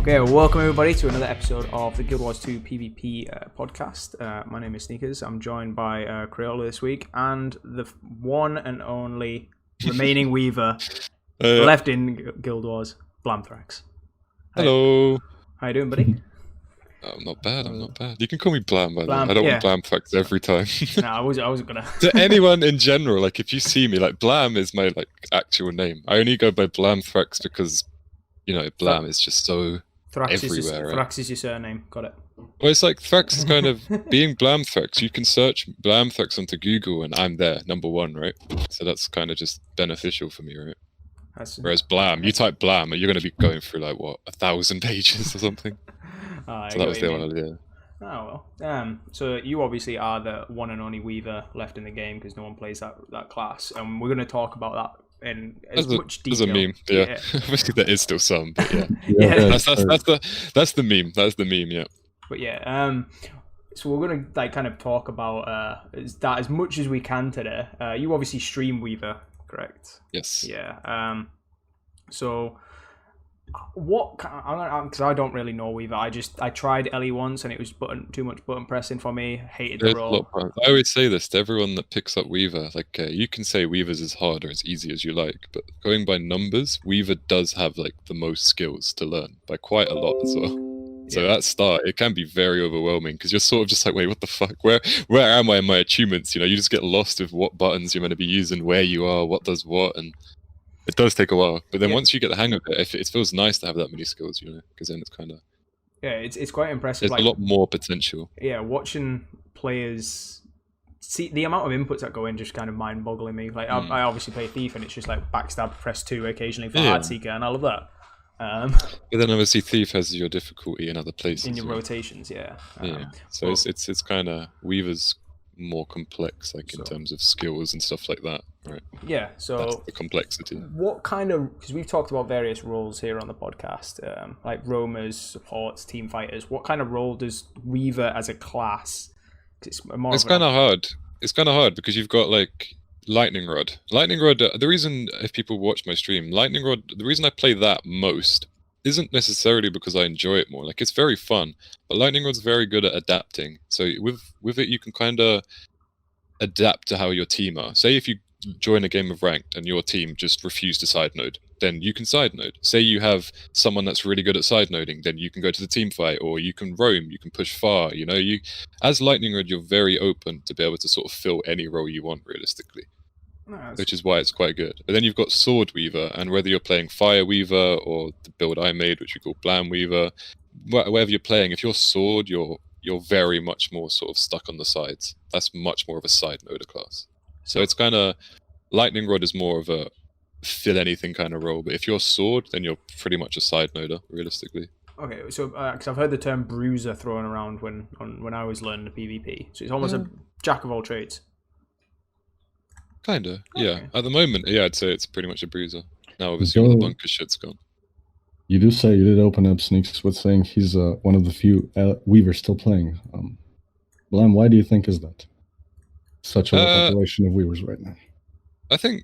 Okay, well, welcome everybody to another episode of the GW2 PvP Podcast. My name is Sneakers. I'm joined by Crayola this week and the one and only remaining Weaver left in Guild Wars, Blamthrax. Hello. How you doing, buddy? I'm not bad. You can call me Blam, by the way. Blam, I don't yeah. want Blamthrax every time. No, I wasn't gonna. To anyone in general, like if you see me, like Blam is my like actual name. I only go by Blamthrax because, you know, Blam is just so everywhere. Thrax is your surname. Got it. Well, it's like Thrax is kind of being Blamthrax. You can search Blamthrax onto Google, and I'm there, #1, right? So that's kind of just beneficial for me, right? Whereas Blam, you type Blam, and you're going to be going through like what 1,000 pages or something. So that was the idea. Oh well. So you obviously are the one and only Weaver left in the game because no one plays that class, and we're going to talk about that in as much detail. As a meme, yeah. Obviously there is still some, but yeah. That's the meme. That's the meme, yeah. But yeah, so we're going to like kind of talk about that as much as we can today. You obviously stream Weaver, correct? Yes. Yeah. So what? Because I don't really know Weaver. I tried Ellie once and it was too much button pressing for me. Hated the role. I always say this to everyone that picks up Weaver. Like you can say Weaver's as hard or as easy as you like, but going by numbers, Weaver does have like the most skills to learn by quite a lot as well. So at start, it can be very overwhelming because you're sort of just like, wait, what the fuck? Where am I in my achievements? You know, you just get lost with what buttons you're going to be using, where you are, what does what, and it does take a while. But then once you get the hang of it, it feels nice to have that many skills, you know, because then it's kind of it's quite impressive. There's a lot more potential. Yeah, watching players see the amount of inputs that go in just kind of mind-boggling me. Like I obviously play Thief, and it's just like backstab, press 2 occasionally for Heartseeker, and I love that. But then obviously Thief has your difficulty in other places. In your rotations, So it's kind of Weaver's more complex, like in terms of skills and stuff like that, right? Yeah. So that's the complexity. What kind of? Because we've talked about various roles here on the podcast, like roamers, supports, team fighters. What kind of role does Weaver as a class? It's kind of hard. It's kind of hard because you've got like Lightning Rod. The reason, if people watch my stream, Lightning Rod, the reason I play that most isn't necessarily because I enjoy it more. Like, it's very fun, but Lightning Rod's very good at adapting. So with it, you can kind of adapt to how your team are. Say if you join a game of Ranked and your team just refuse to side node, then you can side node. Say you have someone that's really good at side noding, then you can go to the team fight, or you can roam, you can push far. You know, as Lightning Rod, you're very open to be able to sort of fill any role you want realistically. Which is why it's quite good. But then you've got Sword Weaver, and whether you're playing Fire Weaver or the build I made, which we call Blam Weaver, whatever you're playing, if you're Sword, you're very much more sort of stuck on the sides. That's much more of a side noder class. So it's kind of Lightning Rod is more of a fill anything kind of role, but if you're Sword, then you're pretty much a side noder realistically. Okay, so because I've heard the term bruiser thrown around when I was learning the PvP, so it's almost a jack of all trades. Kinda, yeah. At the moment, I'd say it's pretty much a bruiser. Now, obviously, all the bunker shit's gone. You did open up Sneaks with saying he's one of the few Weavers still playing. Blam, why do you think is that? Such a population of Weavers right now. I think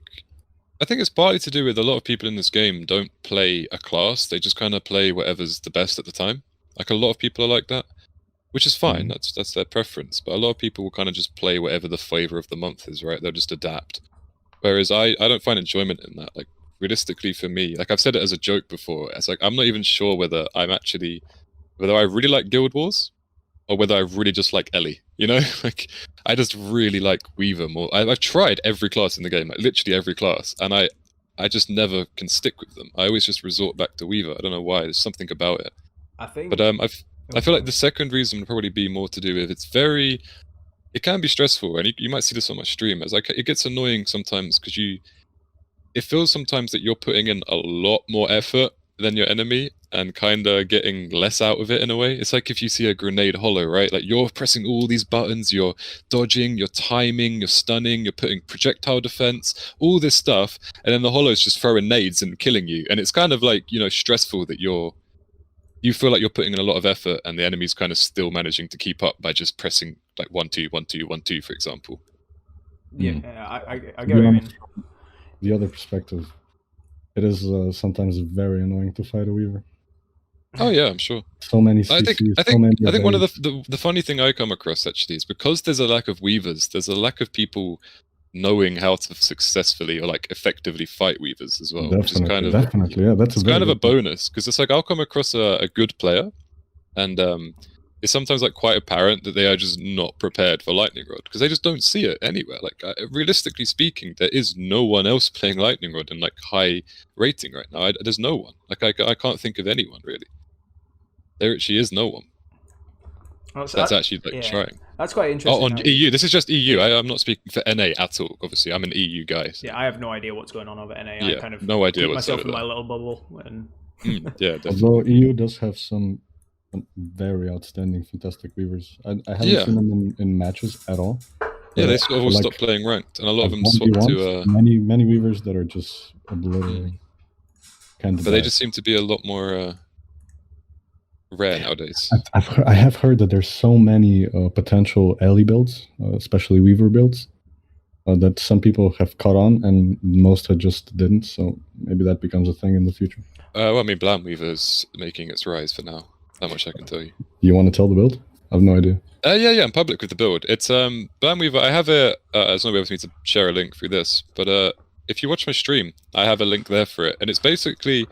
it's partly to do with a lot of people in this game don't play a class. They just kind of play whatever's the best at the time. Like, a lot of people are like that, which is fine. That's their preference. But a lot of people will kind of just play whatever the flavor of the month is, right? They'll just adapt. Whereas I don't find enjoyment in that. Like, realistically for me, like I've said it as a joke before, it's like I'm not even sure whether I really like Guild Wars or whether I really just like Ellie. You know? Like, I just really like Weaver more. I've tried every class in the game, like literally every class, and I just never can stick with them. I always just resort back to Weaver. I don't know why. There's something about it. But I feel like the second reason would probably be more to do with it can be stressful, and you might see this on my stream, as like it gets annoying sometimes because it feels sometimes that you're putting in a lot more effort than your enemy and kind of getting less out of it in a way. It's like if you see a grenade hollow, right? Like you're pressing all these buttons, you're dodging, you're timing, you're stunning, you're putting projectile defense, all this stuff, and then the hollow's just throwing nades and killing you, and it's kind of like, you know, stressful that you feel like you're putting in a lot of effort and the enemy's kind of still managing to keep up by just pressing like 1-2, 1-2, 1-2, for example. Yeah, I get what you mean. The other perspective, it is sometimes very annoying to fight a Weaver. Oh yeah, I'm sure. So many I CCs, think one of the funny thing I come across actually is because there's a lack of weavers, there's a lack of people knowing how to successfully or like effectively fight weavers as well, which is kind of yeah, that's it's kind of a bonus because it's like I'll come across a good player, and it's sometimes like quite apparent that they are just not prepared for Lightning Rod because they just don't see it anywhere. Like realistically speaking, there is no one else playing Lightning Rod in like high rating right now. There's no one. Like I can't think of anyone really. There actually is no one. That's actually like trying. That's quite interesting. Oh, on EU. This is just EU. I'm not speaking for NA at all. Obviously, I'm an EU guy. So. Yeah, I have no idea what's going on over NA. Yeah, I kind of no idea keep what's myself over in my there. little bubble. And yeah, definitely. Although EU does have some very outstanding, fantastic weavers. I haven't seen them in matches at all. Yeah, they sort of all stopped playing ranked, and a lot of them swapped to. Many weavers that are just obliterating. But they just seem to be a lot more rare nowadays. I have heard that there's so many potential Ellie builds, especially weaver builds, that some people have caught on and most had just didn't. So maybe that becomes a thing in the future. Well, I mean, Blamweaver's making its rise for now. That much I can tell you. You want to tell the build? I have no idea. Yeah, I'm public with the build. It's Blamweaver. I have a. There's no way for me to share a link through this, but if you watch my stream, I have a link there for it, and it's basically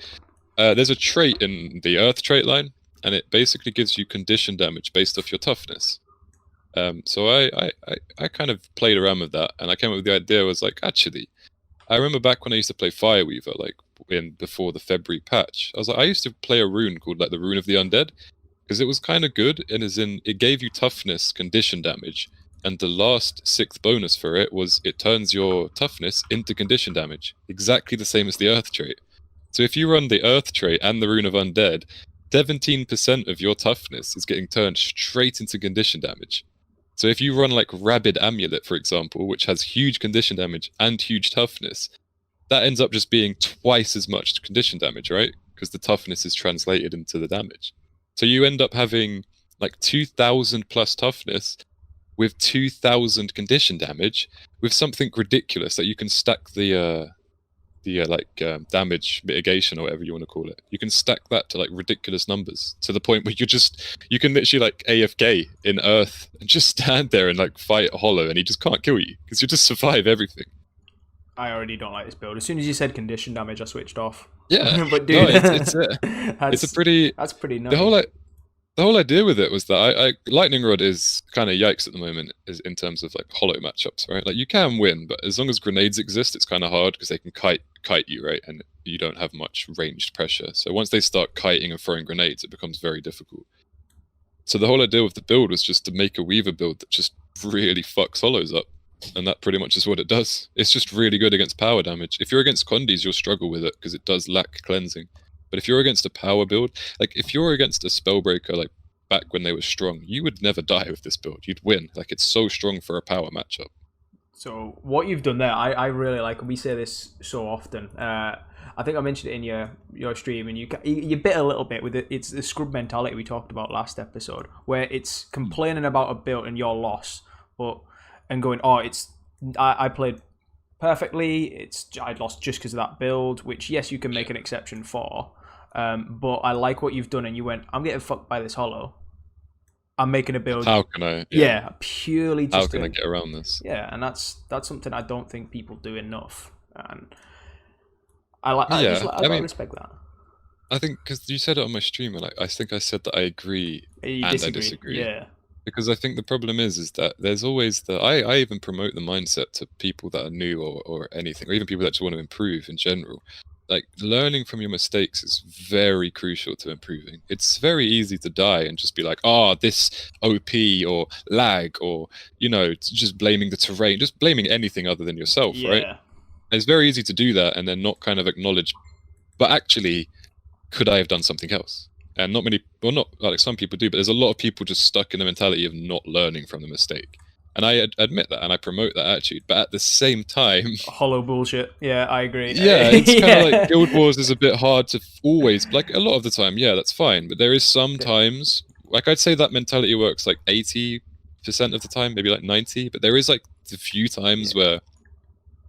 there's a trait in the Earth trait line, and it basically gives you condition damage based off your toughness. So I kind of played around with that, and I came up with the idea. Was like, actually, I remember back when I used to play Fireweaver, like before the February patch. I was like, I used to play a rune called like the Rune of the Undead, because it was kind of good, and it gave you toughness condition damage, and the last 6th bonus for it was it turns your toughness into condition damage, exactly the same as the Earth trait. So if you run the Earth trait and the Rune of Undead, 17% of your toughness is getting turned straight into condition damage. So if you run like Rabid Amulet, for example, which has huge condition damage and huge toughness, that ends up just being twice as much condition damage, right? Because the toughness is translated into the damage. So you end up having like 2,000 plus toughness with 2,000 condition damage with something ridiculous that you can stack the damage mitigation or whatever you want to call it. You can stack that to like ridiculous numbers to the point where you can literally like AFK in Earth and just stand there and like fight Hollow and he just can't kill you because you just survive everything. I already don't like this build. As soon as you said condition damage, I switched off. Yeah, but dude, that's pretty nice. The whole idea with it was that Lightning Rod is kind of yikes at the moment in terms of like Hollow matchups, right? Like you can win, but as long as grenades exist, it's kind of hard because they can kite you, right? And you don't have much ranged pressure. So once they start kiting and throwing grenades, it becomes very difficult. So the whole idea with the build was just to make a Weaver build that just really fucks Hollows up. And that pretty much is what it does. It's just really good against power damage. If you're against Condis, you'll struggle with it because it does lack cleansing. But if you're against a power build, like if you're against a Spellbreaker, like back when they were strong, you would never die with this build. You'd win. Like it's so strong for a power matchup. So what you've done there, I really like. We say this so often. I think I mentioned it in your stream, and you bit a little bit with it. It's the scrub mentality we talked about last episode, where it's complaining about a build and your loss, and going, oh, I played perfectly. I'd lost just because of that build, which yes, you can make an exception for. But I like what you've done, and you went, I'm getting fucked by this Hollow. I'm making a build. How can I? Yeah, purely just. How can I get around this? Yeah, and that's something I don't think people do enough, and I respect that. I think because you said it on my stream, and I think I said that I agree and I disagree. Yeah. Because I think the problem is that there's always I even promote the mindset to people that are new or anything, or even people that just want to improve in general. Like learning from your mistakes is very crucial to improving. It's very easy to die and just be like, this OP or lag or, just blaming the terrain, just blaming anything other than yourself, right? And it's very easy to do that and then not kind of acknowledge, but actually, could I have done something else? And not like some people do, but there's a lot of people just stuck in the mentality of not learning from the mistake. And I admit that, and I promote that attitude. But at the same time, Hollow bullshit. Yeah, I agree. Yeah, it's kind of like Guild Wars is a bit hard to always, like a lot of the time. Yeah, that's fine. But there is some times, like I'd say that mentality works like 80% of the time, maybe like 90. But there is like a few times where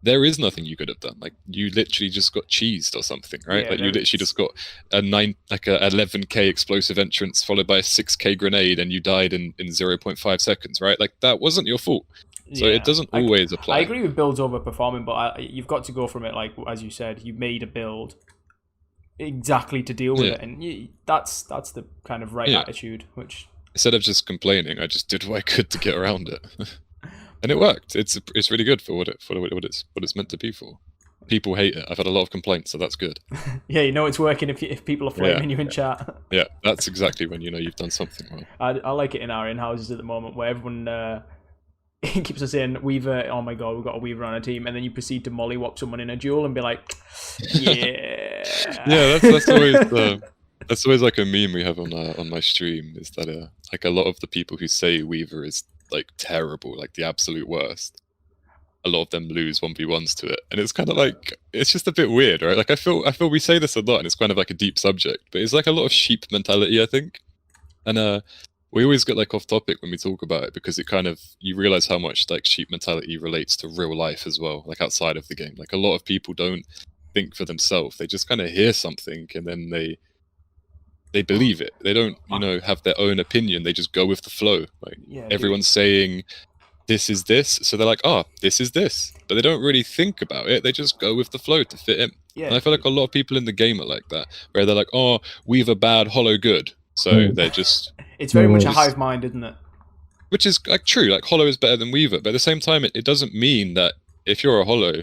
there is nothing you could have done. Like, you literally just got cheesed or something, right? Yeah, like, you literally just got a 11k explosive entrance followed by a 6k grenade, and you died in 0.5 seconds, right? Like, that wasn't your fault. So it doesn't always apply. I agree with builds overperforming, but you've got to go from it, like, as you said, you made a build exactly to deal with it, and that's the kind of right attitude. Which, instead of just complaining, I just did what I could to get around it. And it worked. It's really good for what it's meant to be for. People hate it. I've had a lot of complaints, so that's good. Yeah, you know it's working if people are flaming you in chat. Yeah, that's exactly when you know you've done something well. I like it in our in-houses at the moment, where everyone keeps us in Weaver. Oh my god, we've got a Weaver on a team, and then you proceed to mollywop someone in a duel and be like, yeah. Yeah, that's always like a meme we have on my stream. Is that like a lot of the people who say Weaver is like terrible, like the absolute worst, a lot of them lose 1v1s to it, and it's kind of like, it's just a bit weird, right? Like, I feel we say this a lot, and it's kind of like a deep subject, but it's like a lot of sheep mentality, I think. And we always get like off topic when we talk about it, because it kind of, you realize how much like sheep mentality relates to real life as well, like outside of the game. Like, a lot of people don't think for themselves, they just kind of hear something and then they believe it. They don't, have their own opinion. They just go with the flow. Like, everyone's saying this is this, so they're like, oh, this is this. But they don't really think about it. They just go with the flow to fit in. Yeah. And I feel like a lot of people in the game are like that, where they're like, oh, Weaver bad, Hollow good. So they're just... It's very much a hive mind, isn't it? Which is like true. Like, Hollow is better than Weaver, but at the same time, it doesn't mean that if you're a Hollow,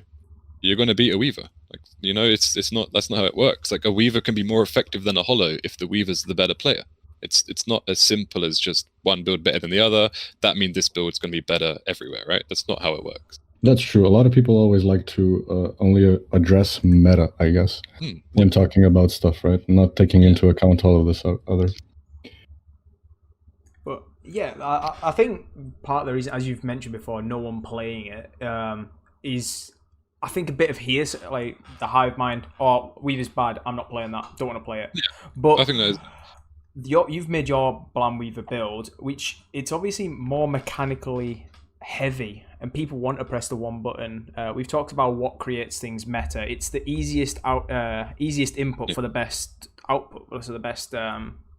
you're going to beat a Weaver. Like, it's not, that's not how it works. Like, a Weaver can be more effective than a Hollow if the Weaver's the better player. It's not as simple as just one build better than the other. That means this build's going to be better everywhere, right? That's not how it works. That's true. A lot of people always like to only address meta, I guess, when talking about stuff, right? Not taking into account all of this other. But yeah, I think part of the reason, as you've mentioned before, no one playing it is, I think, a bit of hearsay, like the hive mind. Oh, Weaver's bad, I'm not playing that. Don't want to play it. Yeah, but I think that is... You've made your Blam Weaver build, which it's obviously more mechanically heavy, and people want to press the one button. We've talked about what creates things meta. It's the easiest input for the best output, so the best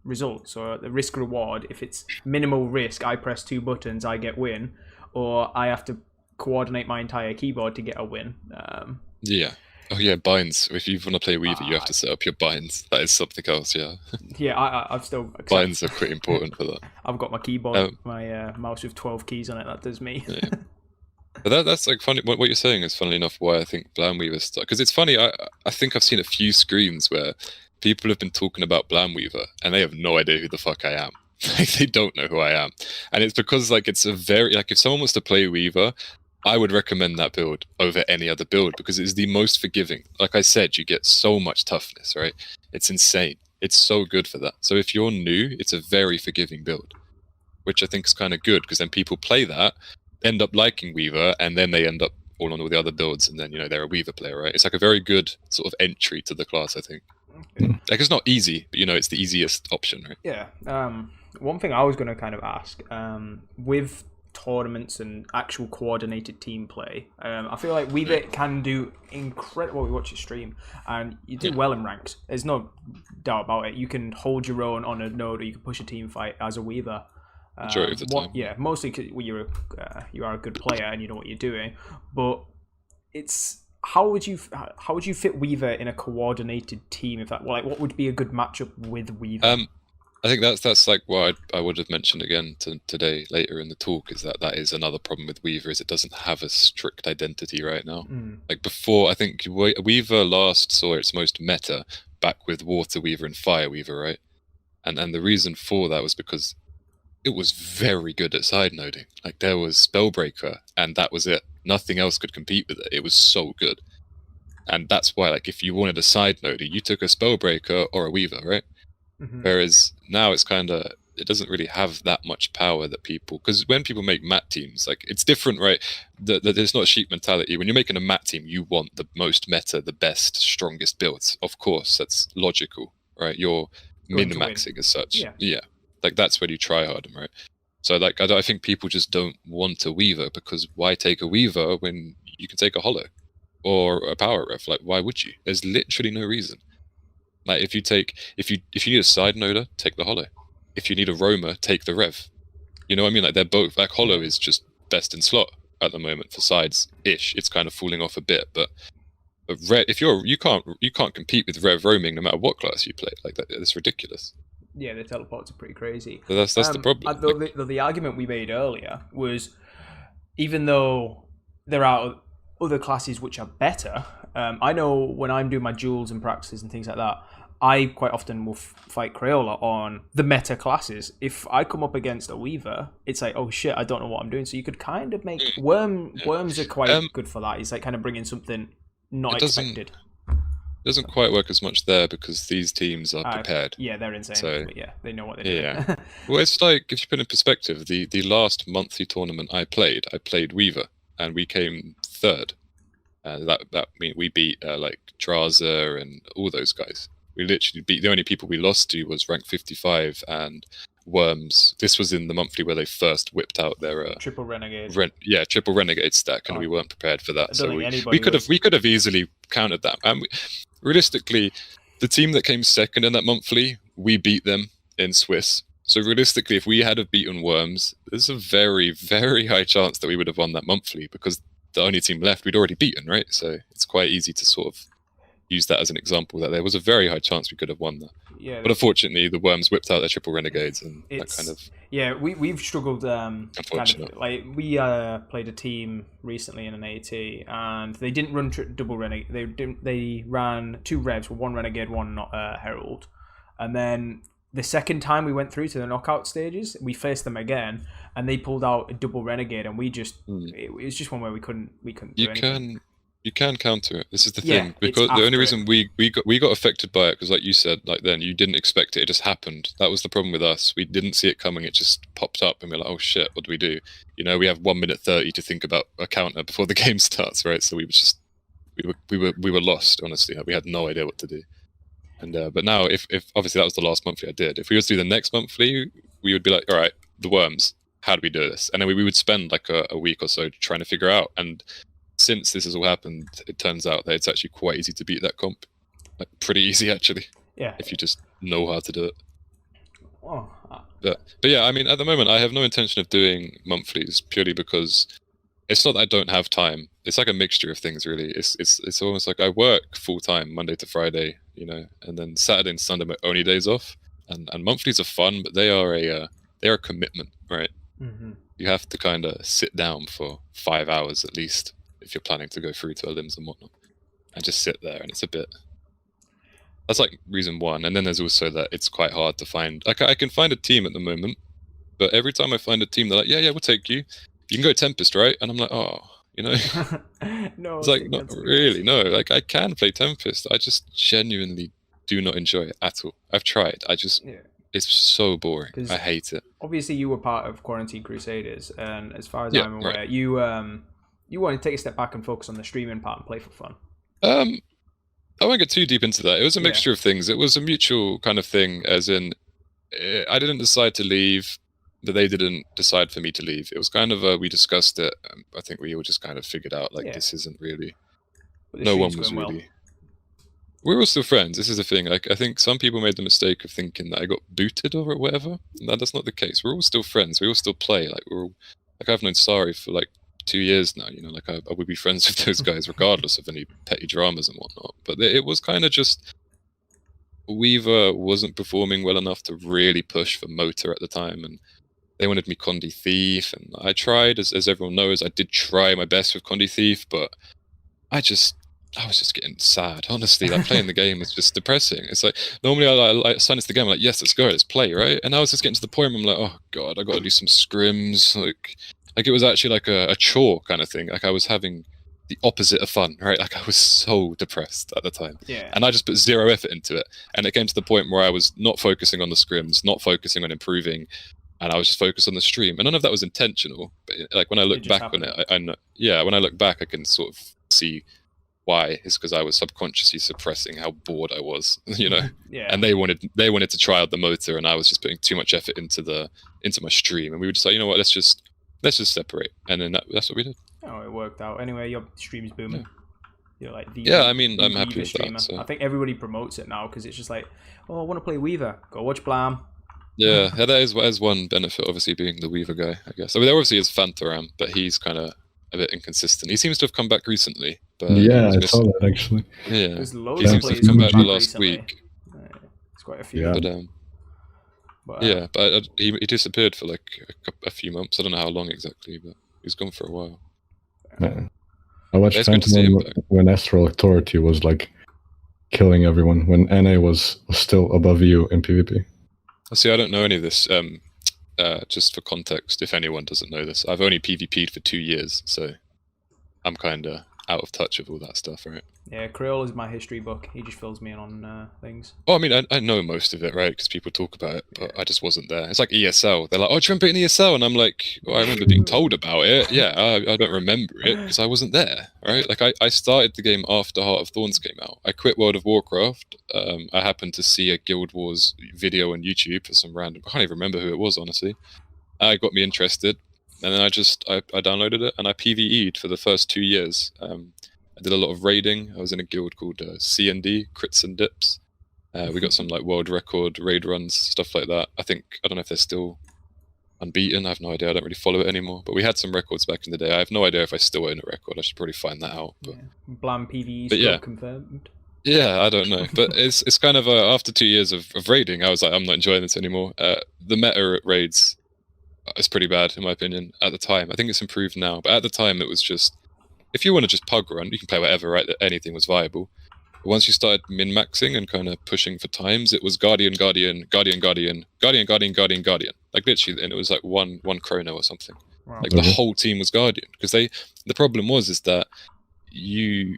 result. So the risk reward, if it's minimal risk, I press 2 buttons, I get win, or I have to coordinate my entire keyboard to get a win. Yeah. Oh yeah, binds. If you want to play Weaver, you have to set up your binds. That is something else, yeah. Yeah, I've still... Binds are pretty important for that. I've got my keyboard, my mouse with 12 keys on it. That does me. Yeah. But that's like funny. What you're saying is, funnily enough, why I think Blam Weaver stuck. Because it's funny, I think I've seen a few screens where people have been talking about Blam Weaver and they have no idea who the fuck I am. Like, they don't know who I am. And it's because, like, it's a very... Like, if someone wants to play Weaver, I would recommend that build over any other build, because it's the most forgiving. Like I said, you get so much toughness, right? It's insane. It's so good for that. So if you're new, it's a very forgiving build, which I think is kind of good, because then people play that, end up liking Weaver, and then they end up all on all the other builds, and then, they're a Weaver player, right? It's like a very good sort of entry to the class, I think. Okay. Like, it's not easy, but, it's the easiest option, right? Yeah. One thing I was going to kind of ask, with tournaments and actual coordinated team play, I feel like Weaver can do incredible. We watch your stream and you do well in ranks, there's no doubt about it. You can hold your own on a node, or you can push a team fight as a Weaver majority of the time. Yeah, mostly because you are a good player and you know what you're doing, but it's how would you fit Weaver in a coordinated team? If that, like, what would be a good matchup with Weaver? I think that's like what I would have mentioned again today later in the talk, is that is another problem with Weaver, is it doesn't have a strict identity right now. Like before, I think Weaver last saw its most meta back with Water Weaver and Fire Weaver, right? And the reason for that was because it was very good at side noding. Like, there was Spellbreaker, and that was it. Nothing else could compete with it. It was so good. And that's why, like, if you wanted a side noder, you took a Spellbreaker or a Weaver, right? Whereas now it's kind of, it doesn't really have that much power that people, because when people make mat teams, like, it's different, right? There's not a sheep mentality. When you're making a mat team, you want the most meta, the best, strongest builds. Of course, that's logical, right? You're min-maxing as such. Yeah. Like, that's when you try hard, right? So, I think people just don't want a Weaver, because why take a Weaver when you can take a Hollow? or a power rev. Like, why would you? There's literally no reason. Like, if you need a side noder, take the hollow. If you need a roamer, take the rev. You know what I mean? Like, they're both. Like, hollow is just best in slot at the moment for sides ish. It's kind of falling off a bit, but rev, if you can't compete with rev roaming no matter what class you play. Like that, it's ridiculous. Yeah, the teleports are pretty crazy. So that's the problem. The argument we made earlier was, even though there are other classes which are better, I know when I'm doing my duels and practices and things like that, I quite often will fight Crayola on the meta classes. If I come up against a Weaver, it's like, oh shit, I don't know what I'm doing. So you could kind of make worms are quite good for that. It's like kind of bringing something not expected. It doesn't quite work as much there because these teams are prepared. Yeah, they're insane. So, but yeah, they know what they're doing. Yeah. Well, it's like, if you put it in perspective, the last monthly tournament I played Weaver, and we came third. That mean we beat like Draza and all those guys. We literally beat, the only people we lost to was rank 55 and Worms. This was in the monthly where they first whipped out their triple renegade. Triple renegade stack, and we weren't prepared for that. So we could have easily countered that. And realistically, the team that came second in that monthly, we beat them in Swiss. So realistically, if we had have beaten Worms, there's a very, very high chance that we would have won that monthly, because the only team left we'd already beaten, right? So it's quite easy to sort of use that as an example, that there was a very high chance we could have won that. Yeah, but unfortunately, the Worms whipped out their triple renegades, and that kind of... Yeah, we've struggled. Kind of, like, we played a team recently in an AT, and they didn't run double renegade. They ran 2 revs, one renegade, one herald, and then the second time we went through to the knockout stages, we faced them again, and they pulled out a double renegade, and we just it was just one where we couldn't do anything. You can counter it. This is the thing, because the only reason we got affected by it, because like you said, like then you didn't expect it. It just happened. That was the problem with us. We didn't see it coming. It just popped up, and we're like, oh shit, what do we do? You know, we have 1 minute 30 to think about a counter before the game starts, right? So we were lost. Honestly, we had no idea what to do. And but now, if obviously that was the last monthly I did. If we were to do the next monthly, we would be like, all right, the Worms, how do we do this? And then we would spend like a week or so trying to figure out. And since this has all happened, it turns out that it's actually quite easy to beat that comp. Like, pretty easy, actually. Yeah. If you just know how to do it. Oh. But yeah, I mean, at the moment, I have no intention of doing monthlies, purely because it's not that I don't have time. It's like a mixture of things, really. It's almost like I work full time Monday to Friday, you know, and then Saturday and Sunday are my only days off. And monthlies are fun, but they are a commitment, right? Mm-hmm. You have to kind of sit down for 5 hours at least, if you're planning to go through to limbs and whatnot, and just sit there, and it's a bit... That's like reason one. And then there's also that it's quite hard to find... Like, I can find a team at the moment, but every time I find a team, they're like, yeah, we'll take you. You can go Tempest, right? And I'm like, oh, you know? No. It's like, not really, no. Like, I can play Tempest. I just genuinely do not enjoy it at all. I've tried. It's so boring. I hate it. Obviously, you were part of Quarantine Crusaders, and as far as I'm aware, right. You want to take a step back and focus on the streaming part and play for fun. I won't get too deep into that. It was a mixture of things. It was a mutual kind of thing, as in, I didn't decide to leave, but they didn't decide for me to leave. It was kind of we discussed it. I think we all just kind of figured out, like, this isn't really... No one was really... Well. We were all still friends. This is the thing. Like, I think some people made the mistake of thinking that I got booted or whatever. No, that's not the case. We're all still friends. We all still play. Like, I've known Sari for like 2 years now, you know, like I would be friends with those guys regardless of any petty dramas and whatnot. But it was kind of just, Weaver wasn't performing well enough to really push for Motor at the time, and they wanted me Condi Thief, and I tried, as everyone knows, I did try my best with Condi Thief, but I was just getting sad, honestly. Like, playing the game was just depressing. It's like, normally I sign into the game, I'm like, yes, let's go, let's play, right? And I was just getting to the point where I'm like, oh god, I got to do some scrims, like it was actually like a chore kind of thing. Like, I was having the opposite of fun, right? Like, I was so depressed at the time. Yeah. And I just put zero effort into it. And it came to the point where I was not focusing on the scrims, not focusing on improving, and I was just focused on the stream. And none of that was intentional. But like, when I look back on it, I know, when I look back, I can sort of see why. It's because I was subconsciously suppressing how bored I was, you know. Yeah. And they wanted to try out the Motor, and I was just putting too much effort into my stream. And we were just like, you know what, let's just separate. And then that's what we did. Oh, it worked out. Anyway, your stream's booming. You're like the Yeah, I mean, the I'm happy Weaver with streamer. that. So. I think everybody promotes it now because it's just like, oh, I want to play Weaver. Go watch Blam. Yeah, that is one benefit, obviously, being the Weaver guy, I guess. I mean, there obviously is Phantaram, but he's kind of a bit inconsistent. He seems to have come back recently. But Yeah, I saw that actually. Yeah, There's loads he of seems to have players come who've back come the last recently. week. It's quite a few. Yeah. But he disappeared for like a few months. I don't know how long exactly, but he's gone for a while. Yeah. I watched It's good to see Phantom him back. when Astral Authority was like killing everyone, when NA was still above you in PvP. See, I don't know any of this. Just for context, if anyone doesn't know this, I've only PvP'd for 2 years, so I'm kind of out of touch with all that stuff, right? Yeah, Creole is my history book. He just fills me in on things. Well, I mean, I know most of it, right? Because people talk about it, but I just wasn't there. It's like ESL. They're like, "Oh, do you remember it in ESL?" And I'm like, "Well, I remember being told about it. Yeah, I don't remember it because I wasn't there, right?" Like, I started the game after Heart of Thorns came out. I quit World of Warcraft. I happened to see a Guild Wars video on YouTube for some random. I can't even remember who it was, honestly. It got me interested, and then I downloaded it and I PvE'd for the first 2 years. I did a lot of raiding. I was in a guild called C&D, Crits and Dips. We got some like world record raid runs, stuff like that. I don't know if they're still unbeaten. I have no idea. I don't really follow it anymore. But we had some records back in the day. I have no idea if I still own a record. I should probably find that out. But Blam PvE yeah, confirmed. Yeah, I don't know. But it's kind of after 2 years of raiding, I was like, I'm not enjoying this anymore. The meta at raids is pretty bad in my opinion at the time. I think it's improved now, but at the time it was just, if you want to just pug run, you can play whatever, right? Anything was viable. But once you started min-maxing and kind of pushing for times, it was Guardian, Guardian, Guardian, Guardian, Guardian, Guardian, Guardian, Guardian. Like literally, and it was like one chrono or something. Wow. Like the whole team was Guardian. Because the problem was that you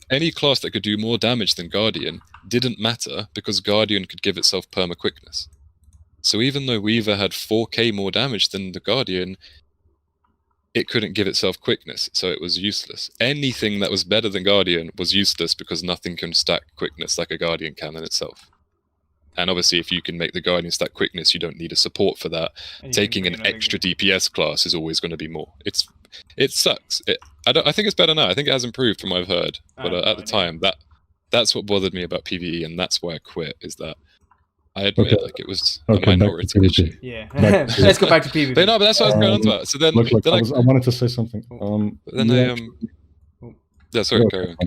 any class that could do more damage than Guardian didn't matter because Guardian could give itself perma quickness. So even though Weaver had 4k more damage than the Guardian, it couldn't give itself quickness, so it was useless. Anything that was better than Guardian was useless because nothing can stack quickness like a Guardian can in itself. And obviously, if you can make the Guardian stack quickness, you don't need a support for that. Taking an extra DPS class is always going to be more. It sucks. I think it's better now. I think it has improved from what I've heard. But at the time, that's what bothered me about PvE, and that's why I quit. Is that I admit like it was a minority issue. Yeah, let's go back to PvP. But no, but that's what I was going on about. So then, I wanted to say something. Yeah, sorry, carry on.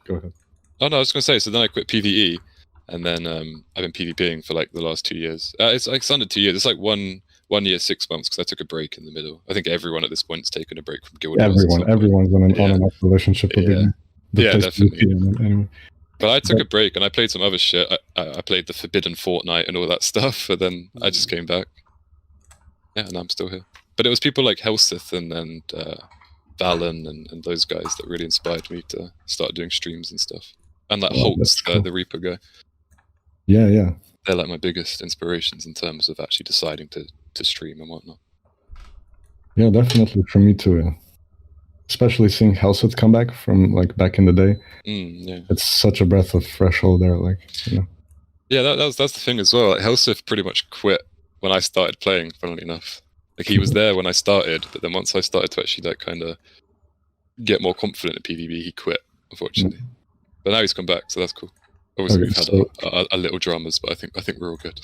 Go ahead. Oh no, I was going to say. So then I quit PvE, and then I've been PvPing for like the last 2 years. It's under 2 years. It's like 1 year, 6 months because I took a break in the middle. I think everyone at this point's taken a break from Guild Wars. Everyone's in an on and off relationship with it. Yeah, definitely. Anyway. But I took a break and I played some other shit. I played the Forbidden Fortnite and all that stuff, and then I just came back. Yeah, and I'm still here. But it was people like Helsith and Valen and those guys that really inspired me to start doing streams and stuff. And like Holtz, cool. The Reaper guy. Yeah. They're like my biggest inspirations in terms of actually deciding to stream and whatnot. Yeah, definitely for me too. Yeah. Especially seeing Helsith come back from like back in the day. Yeah. It's such a breath of fresh air there, like, you know. Yeah, that's the thing as well. Like, Helsith pretty much quit when I started playing, funnily enough. Like he was there when I started, but then once I started to actually like kind of get more confident in PvP, he quit, unfortunately. But now he's come back, so that's cool. Obviously we've had a little dramas, but I think we're all good.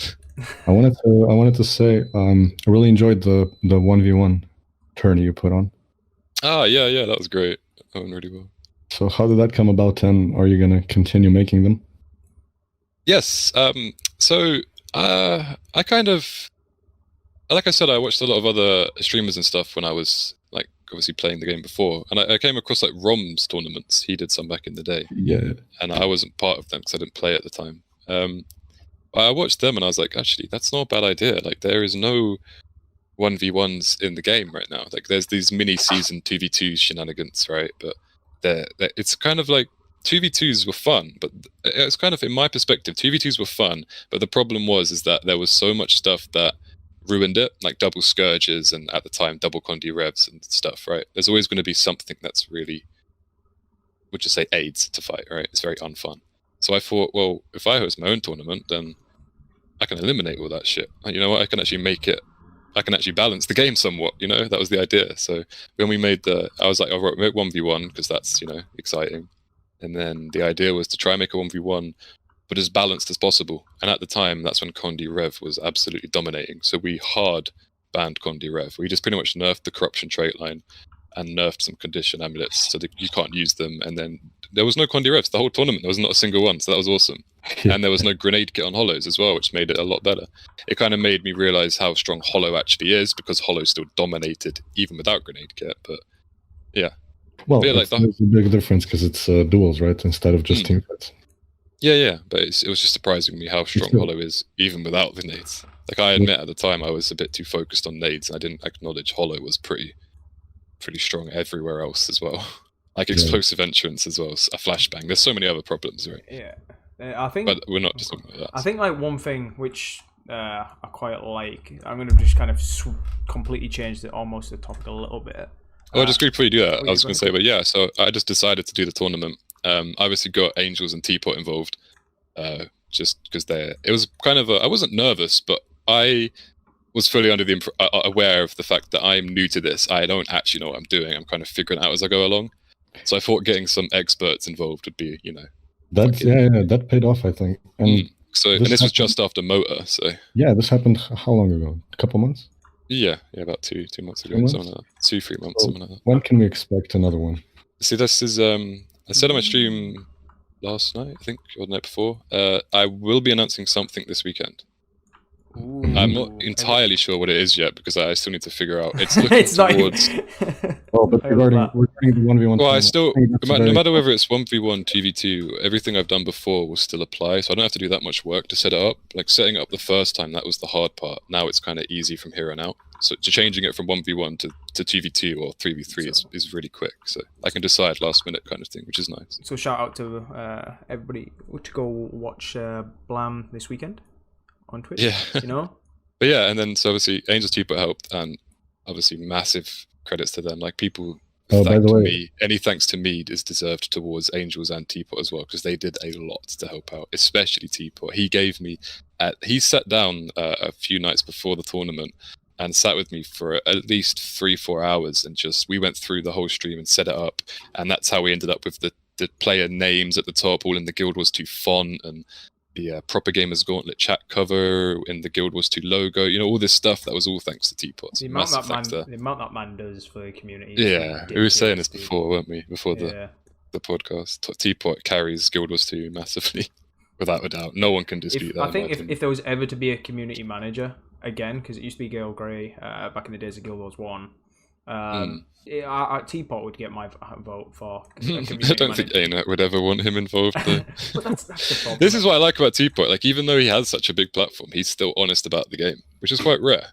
I wanted to say I really enjoyed the 1v1 tourney you put on. Yeah, that was great. That went really well. So how did that come about, and are you going to continue making them? Yes. So I kind of, like I said, I watched a lot of other streamers and stuff when I was like obviously playing the game before, and I came across like Rom's tournaments. He did some back in the day. Yeah. And I wasn't part of them because I didn't play at the time. I watched them and I was like, actually, that's not a bad idea. Like there is no 1v1s in the game right now. Like there's these mini season 2v2 shenanigans, right? But it's kind of like 2v2s were fun, but it's kind of, in my perspective, 2v2s were fun, but the problem is that there was so much stuff that ruined it, like double scourges and at the time double condi revs and stuff, right? There's always going to be something that's really, would just say, aids to fight, right? It's very unfun. So I thought, well, if I host my own tournament, then I can eliminate all that shit. You know what? I can actually balance the game somewhat, you know? That was the idea. So when we made I was like, I'll make 1v1 because that's, you know, exciting. and then the idea was to try and make a 1v1, but as balanced as possible. And at the time, that's when Condi Rev was absolutely dominating. So we hard banned Condi Rev. We just pretty much nerfed the corruption trait line and nerfed some condition amulets so that you can't use them. And then there was no Condi Revs the whole tournament. There was not a single one, so that was awesome. And there was no grenade kit on Hollows as well, which made it a lot better. It kind of made me realize how strong Hollow actually is, because Hollow still dominated even without grenade kit. But yeah. Well, but yeah, there's a big difference because it's duels, right, instead of just team fights. Yeah, but it was just surprising me how strong Hollow is even without the nades. Like, I admit at the time I was a bit too focused on nades. I didn't acknowledge Hollow was pretty strong everywhere else as well. Like explosive entrance as well, a flashbang. There's so many other problems, right? Yeah. I think, but we're not just talking about that. I think like one thing which I quite like, I'm going to just kind of completely change almost the topic a little bit. Oh, just before you do that, I was going to say, but yeah, so I just decided to do the tournament. Obviously got Angels and Teapot involved, just because it was kind of I wasn't nervous, but I was fully under the aware of the fact that I'm new to this. I don't actually know what I'm doing. I'm kind of figuring it out as I go along. So I thought getting some experts involved would be, that paid off, I think. And this was just after Motor, so yeah, this happened how long ago? A couple months? Yeah, about 2 months ago, 2 something like that. 2-3 months, something like that. When can we expect another one? See, this is I said on my stream last night, I think, or the night before. I will be announcing something this weekend. Ooh. I'm not entirely sure what it is yet, because I still need to figure out. It's looking towards. But regarding the 1v1. Well, I still, no matter whether it's 1v1, 2v2, everything I've done before will still apply. So I don't have to do that much work to set it up. Like, setting it up the first time, that was the hard part. Now it's kind of easy from here on out. So changing it from 1v1 to 2v2 or 3v3 is really quick. So I can decide last minute kind of thing, which is nice. So shout out to everybody to go watch Blam this weekend on Twitch. Yeah. But yeah, and then so obviously Angels Teapot helped, and obviously massive credits to them. Like, people thanked me. Any thanks to me is deserved towards Angels and Teapot as well, because they did a lot to help out, especially Teapot. He gave me, he sat down a few nights before the tournament and sat with me for at least 3-4 hours, and we went through the whole stream and set it up, and that's how we ended up with the player names at the top, all in the Guild Wars 2 font, and the Proper Gamers Gauntlet chat cover in the Guild Wars 2 logo, all this stuff. That was all thanks to Teapot. The amount that man does for the community. Yeah, we were saying this before, weren't we? Before the podcast. Teapot carries Guild Wars 2 massively, without a doubt. No one can dispute that. I think if there was ever to be a community manager again, because it used to be Gail Gray back in the days of Guild Wars 1, Teapot would get my vote for. I don't think ANET would ever want him involved there. But that's the problem. This is what I like about Teapot. Like, even though he has such a big platform, he's still honest about the game, which is quite rare.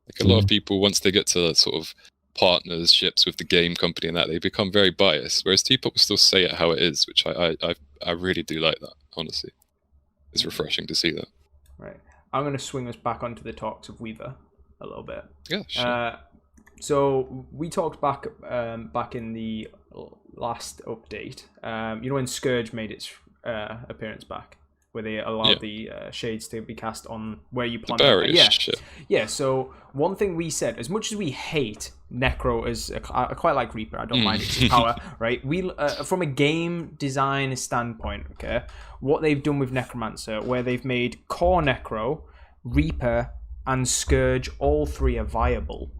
Like, a lot of people, once they get to sort of partnerships with the game company and that, they become very biased. Whereas Teapot will still say it how it is, which I really do like that. Honestly, it's refreshing to see that. Right. I'm going to swing us back onto the talks of Weaver a little bit. Yeah, sure. So we talked back in the last update. When Scourge made its appearance back, where they allowed the shades to be cast on where you plant. Yeah. So one thing we said, as much as we hate Necro as I quite like Reaper. I don't mind its power. Right. We from a game design standpoint, okay, what they've done with Necromancer, where they've made core Necro, Reaper, and Scourge, all three are viable.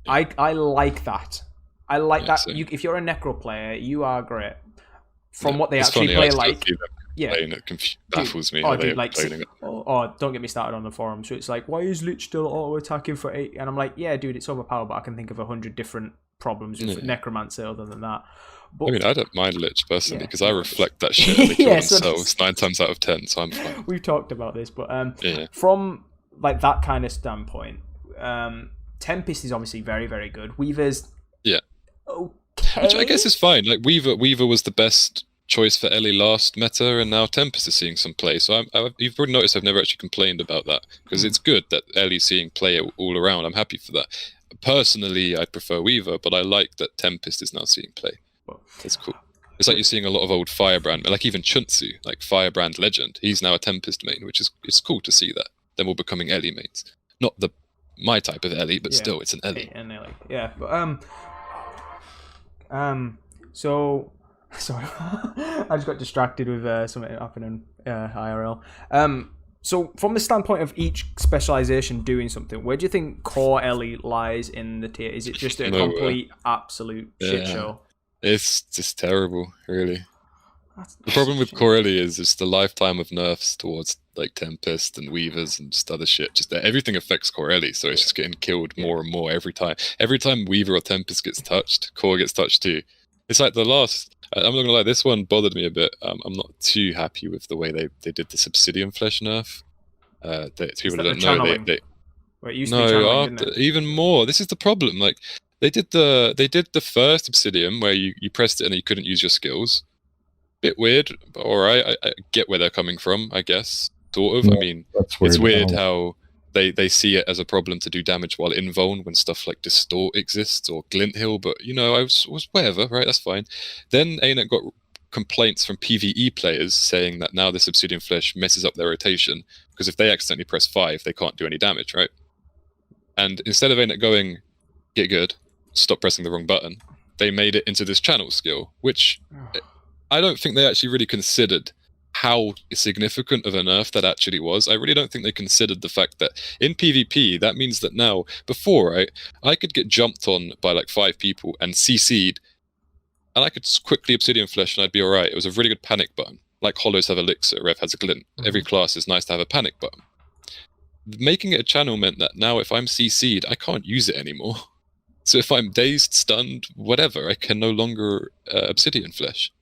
I like that. I like that. Same. If you're a Necro player, you are great. From what they actually play like. Yeah, it baffles me. Don't get me started on the forum. So it's like, why is Lich still auto attacking for 8? And I'm like, yeah, dude, it's overpowered, but I can think of 100 different problems with Necromancer other than that. But, I mean, I don't mind Lich personally because I reflect that shit. They kill themselves 9 times out of 10, so I'm fine. We've talked about this, but from like that kind of standpoint, Tempest is obviously very, very good. Weaver's okay, which I guess is fine. Like Weaver was the best choice for Ellie last meta, and now Tempest is seeing some play. So you've probably noticed I've never actually complained about that, because it's good that Ellie's seeing play all around. I'm happy for that. Personally, I prefer Weaver, but I like that Tempest is now seeing play. It's cool. It's like you're seeing a lot of old Firebrand, like even Chuntsu, like Firebrand Legend. He's now a Tempest main, which is it's cool to see that. Then we're becoming Ellie mains. Not my type of Ellie, but still, it's an Ellie. An Ellie, yeah. But so Sorry, I just got distracted with something happening IRL. So from the standpoint of each specialization doing something, where do you think core Ellie lies in the tier? Is it just a complete, absolute shit show? It's just terrible, really. The problem with core Ellie is just the lifetime of nerfs towards like Tempest and Weavers and just other shit. Just that everything affects core Ellie, so it's just getting killed more and more every time. Every time Weaver or Tempest gets touched, core gets touched too. It's like the last. I'm not gonna lie, this one bothered me a bit. I'm not too happy with the way they did this Obsidian Flesh nerf. People don't know they Well, it used to be channeling, didn't it? even more. This is the problem. Like they did the first Obsidian where you pressed it and you couldn't use your skills. Bit weird, but all right. I get where they're coming from. I guess sort of. Yeah, I mean, weird. it's weird how they see it as a problem to do damage while invuln when stuff like Distort exists or Glint Hill. But I was whatever, right? That's fine. Then ANET got complaints from PvE players saying that now this Obsidian Flesh messes up their rotation because if they accidentally press 5, they can't do any damage, right? And instead of ANET going, get good, stop pressing the wrong button, they made it into this channel skill, which I don't think they actually really considered how significant of a nerf that actually was. I really don't think they considered the fact that in PvP, that means that now, before, right, I could get jumped on by like 5 people and CC'd, and I could quickly Obsidian Flesh and I'd be alright. It was a really good panic button. Like Hollows have Elixir, Rev has a Glint. Every class is nice to have a panic button. Making it a channel meant that now if I'm CC'd, I can't use it anymore. So if I'm dazed, stunned, whatever, I can no longer Obsidian Flesh.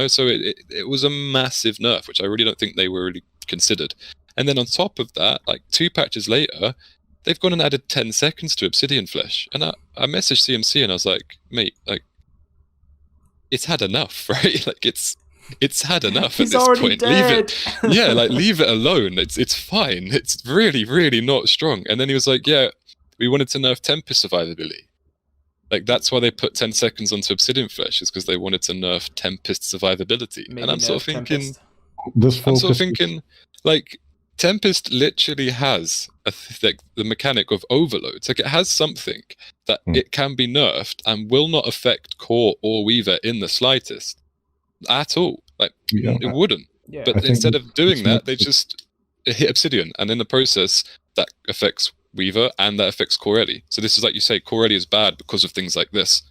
So it was a massive nerf, which I really don't think they were really considered. And then on top of that, like 2 patches later, they've gone and added 10 seconds to Obsidian Flesh. And I messaged CMC and I was like, mate, like, it's had enough, right? Like it's had enough at this point. Dead. Leave it. Like leave it alone. It's fine. It's really, really not strong. And then he was like, yeah, we wanted to nerf Tempest survivability. Like that's why they put 10 seconds onto Obsidian Flesh, is because they wanted to nerf Tempest survivability. Maybe and I'm sort of thinking, like Tempest literally has like the mechanic of overloads. Like it has something that it can be nerfed and will not affect core or Weaver in the slightest at all. Like it wouldn't. Yeah. But instead of doing that, they just hit Obsidian, and in the process that affects Weaver and that affects core Ellie. So this is like you say, core Ellie is bad because of things like this.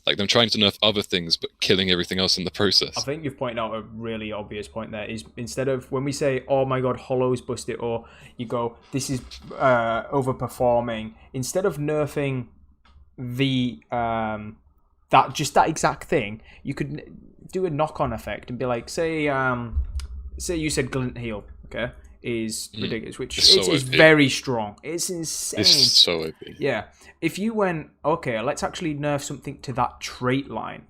Like them trying to nerf other things but killing everything else in the process. I think you've pointed out a really obvious point there. Is instead of when we say, oh my god, Hollow's busted, or you go, this is overperforming, instead of nerfing the that exact thing, you could do a knock-on effect and be like, say you said Glint Heal, okay, is ridiculous, which is very strong. It's insane. It's so OP. Yeah. If you went, okay, let's actually nerf something to that trait line,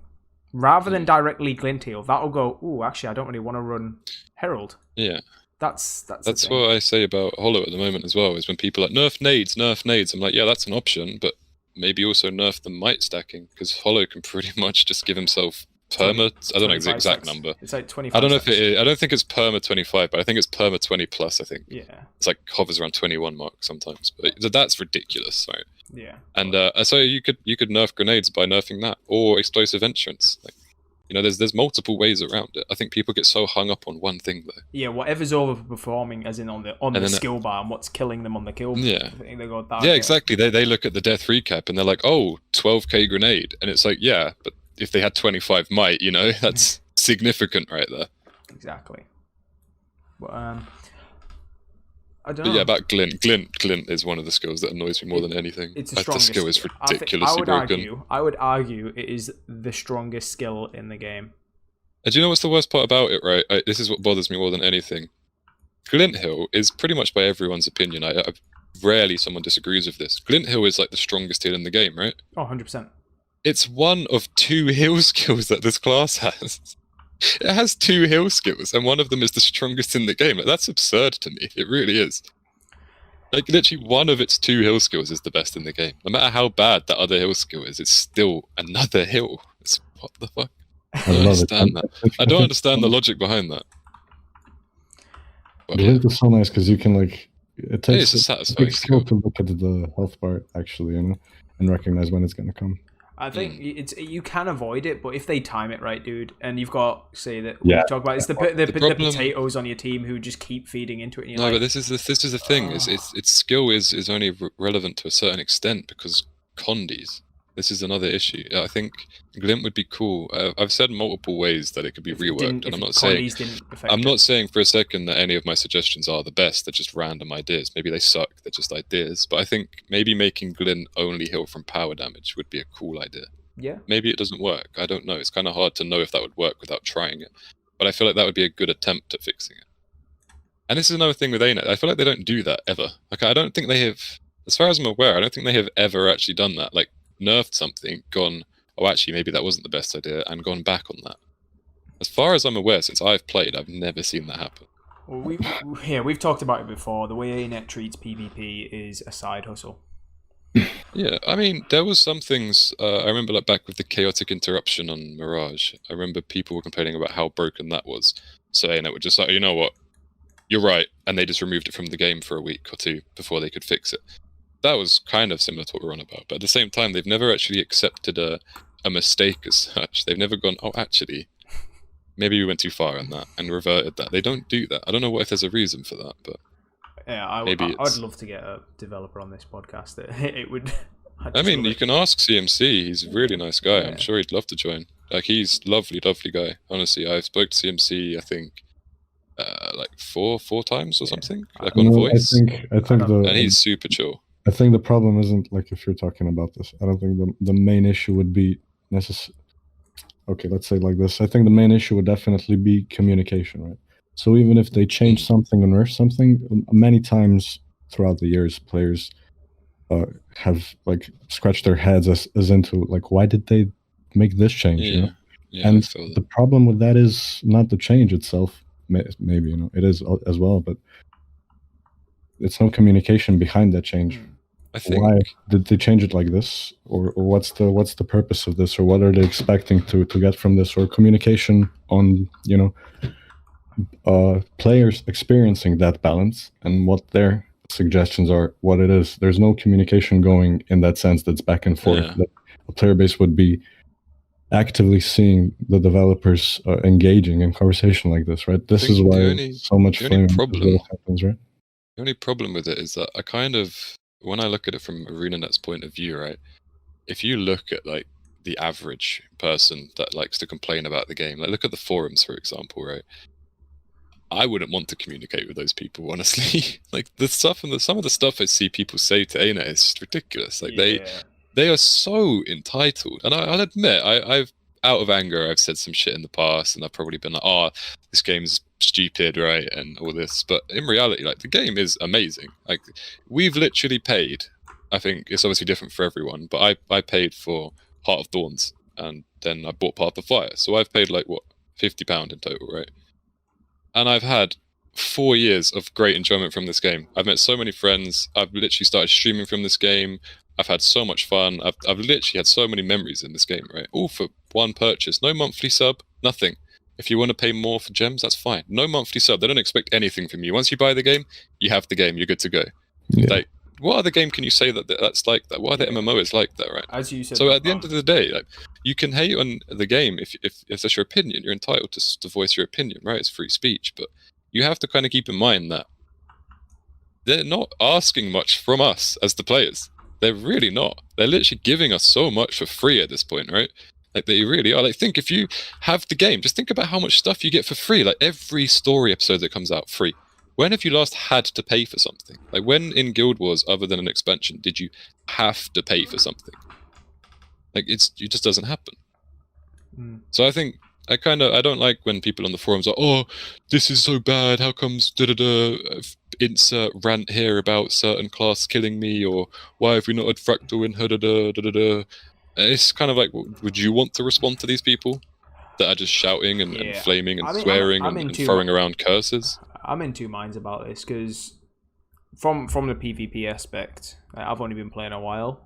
rather than directly Glint Heal, that'll go, ooh, actually, I don't really want to run Herald. Yeah. That's what I say about Hollow at the moment as well, is when people are like, nerf nades. I'm like, yeah, that's an option, but maybe also nerf the might stacking, because Hollow can pretty much just give himself perma. I don't know the exact number. It's like 25. I don't know if it is. I don't think it's perma 25, but I think it's perma 20 plus. I think. Yeah. It's like hovers around 21 mark sometimes, but that's ridiculous, right? Yeah. And so you could nerf grenades by nerfing that, or explosive entrance. Like, there's multiple ways around it. I think people get so hung up on one thing though. Yeah, whatever's overperforming, as in on the skill bar, and what's killing them on the kill bar. Yeah. I think they go that. Yeah, exactly. They look at the death recap and they're like, oh, 12k grenade, and it's like, yeah, but if they had 25 might, that's significant right there. Exactly. But I don't know. But yeah, about Glint. Glint is one of the skills that annoys me more than anything. It's the strongest. The skill is ridiculously broken. I would argue it is the strongest skill in the game. And do you know what's the worst part about it, right? This is what bothers me more than anything. Glint Hill is pretty much by everyone's opinion. Rarely someone disagrees with this. Glint Hill is like the strongest heal in the game, right? Oh, 100%. It's one of 2 heal skills that this class has. It has 2 heal skills, and one of them is the strongest in the game. That's absurd to me. It really is. Like, literally, one of its 2 heal skills is the best in the game. No matter how bad that other heal skill is, it's still another heal. What the fuck? I don't understand that. I don't understand the logic behind that. But Glint is so nice because you can, like, it takes a satisfying skill to look at the health bar, actually, and recognize when it's going to come. I think you can avoid it, but if they time it right, dude, and you've got, say that Yeah. we talk about, it's the potatoes on your team who just keep feeding into it. And but this is the thing. Its skill is only relevant to a certain extent because condies. This is another issue. I think Glint would be cool. I've said multiple ways that it could be reworked, and I'm not saying for a second that any of my suggestions are the best. They're just random ideas. Maybe they suck. They're just ideas. But I think maybe making Glint only heal from power damage would be a cool idea. Yeah. Maybe it doesn't work. I don't know. It's kind of hard to know if that would work without trying it. But I feel like that would be a good attempt at fixing it. And this is another thing with ANET. I feel like they don't do that ever. Like, I don't think they have, as far as I'm aware, I don't think they have ever actually done that. Like, nerfed something, gone, oh, actually, maybe that wasn't the best idea, and gone back on that. As far as I'm aware, since I've played, I've never seen that happen. Well, we've talked about it before. The way ANET treats PvP is a side hustle. Yeah, I mean, there was some things, I remember like back with the chaotic interruption on Mirage, I remember people were complaining about how broken that was. So ANET were just like, you know what, you're right, and they just removed it from the game for a week or two before they could fix it. That was kind of similar to what we're on about, but at the same time, they've never actually accepted a mistake as such. They've never gone, oh, actually, maybe we went too far on that and reverted that. They don't do that. I don't know if there's a reason for that, but yeah, I'd love to get a developer on this podcast. It would. I mean, you can ask CMC. He's a really nice guy. Yeah. I'm sure he'd love to join. Like, he's lovely, lovely guy. Honestly, I've spoke to CMC, I think, like four times or something, like on voice. I think and he's super chill. I think the problem isn't, like, if you're talking about this, I don't think the main issue would be okay, let's say it like this. I think the main issue would definitely be communication, right? So even if they change something or nerf something, many times throughout the years, players have, like, scratched their heads as into, like, why did they make this change, you know? Yeah, and the problem with that is not the change itself, maybe, you know, it is as well, but it's no communication behind that change. I think. Why did they change it like this, or what's the purpose of this, or what are they expecting to get from this, or communication on, you know, players experiencing that balance and what their suggestions are, what it is. There's no communication going in that sense. That's back and forth. Yeah. That a player base would be actively seeing the developers engaging in conversation like this, right? This is why so much flame happens, right? The only problem with it is that I kind of, when I look at it from ArenaNet's point of view, right, if you look at, like, the average person that likes to complain about the game, like, look at the forums, for example, right, I wouldn't want to communicate with those people, honestly. Like, the stuff and some of the stuff I see people say to ANET is ridiculous. Like, they are so entitled, and I'll admit, I've out of anger, I've said some shit in the past, and I've probably been like, oh, this game's stupid, right, and all this. But in reality, like, the game is amazing. Like, we've literally paid, I think it's obviously different for everyone, but I paid for Heart of Thorns, and then I bought Path of Fire. So I've paid, like, what, £50 in total, right? And I've had 4 years of great enjoyment from this game. I've met so many friends. I've literally started streaming from this game. I've had so much fun. I've literally had so many memories in this game, right? All for one purchase. No monthly sub, nothing. If you want to pay more for gems, that's fine. No monthly sub. They don't expect anything from you. Once you buy the game, you have the game. You're good to go. Yeah. Like, what other game can you say that's like that? What other MMO is like that, right? As you said. So at the end of the day, like, you can hate on the game if that's your opinion. You're entitled to voice your opinion, right? It's free speech, but you have to kind of keep in mind that they're not asking much from us as the players. They're really not. They're literally giving us so much for free at this point, right? Like, they really are. Like, think if you have the game, just think about how much stuff you get for free. Like, every story episode that comes out free. When have you last had to pay for something? Like, when in Guild Wars, other than an expansion, did you have to pay for something? Like, it just doesn't happen. So I think I don't like when people on the forums are, oh, this is so bad, how comes insert rant here about certain class killing me, or why have we not had Fractal in It's kind of like, would you want to respond to these people that are just shouting and flaming and swearing and throwing around curses? I'm in two minds about this, because from the PvP aspect, I've only been playing a while.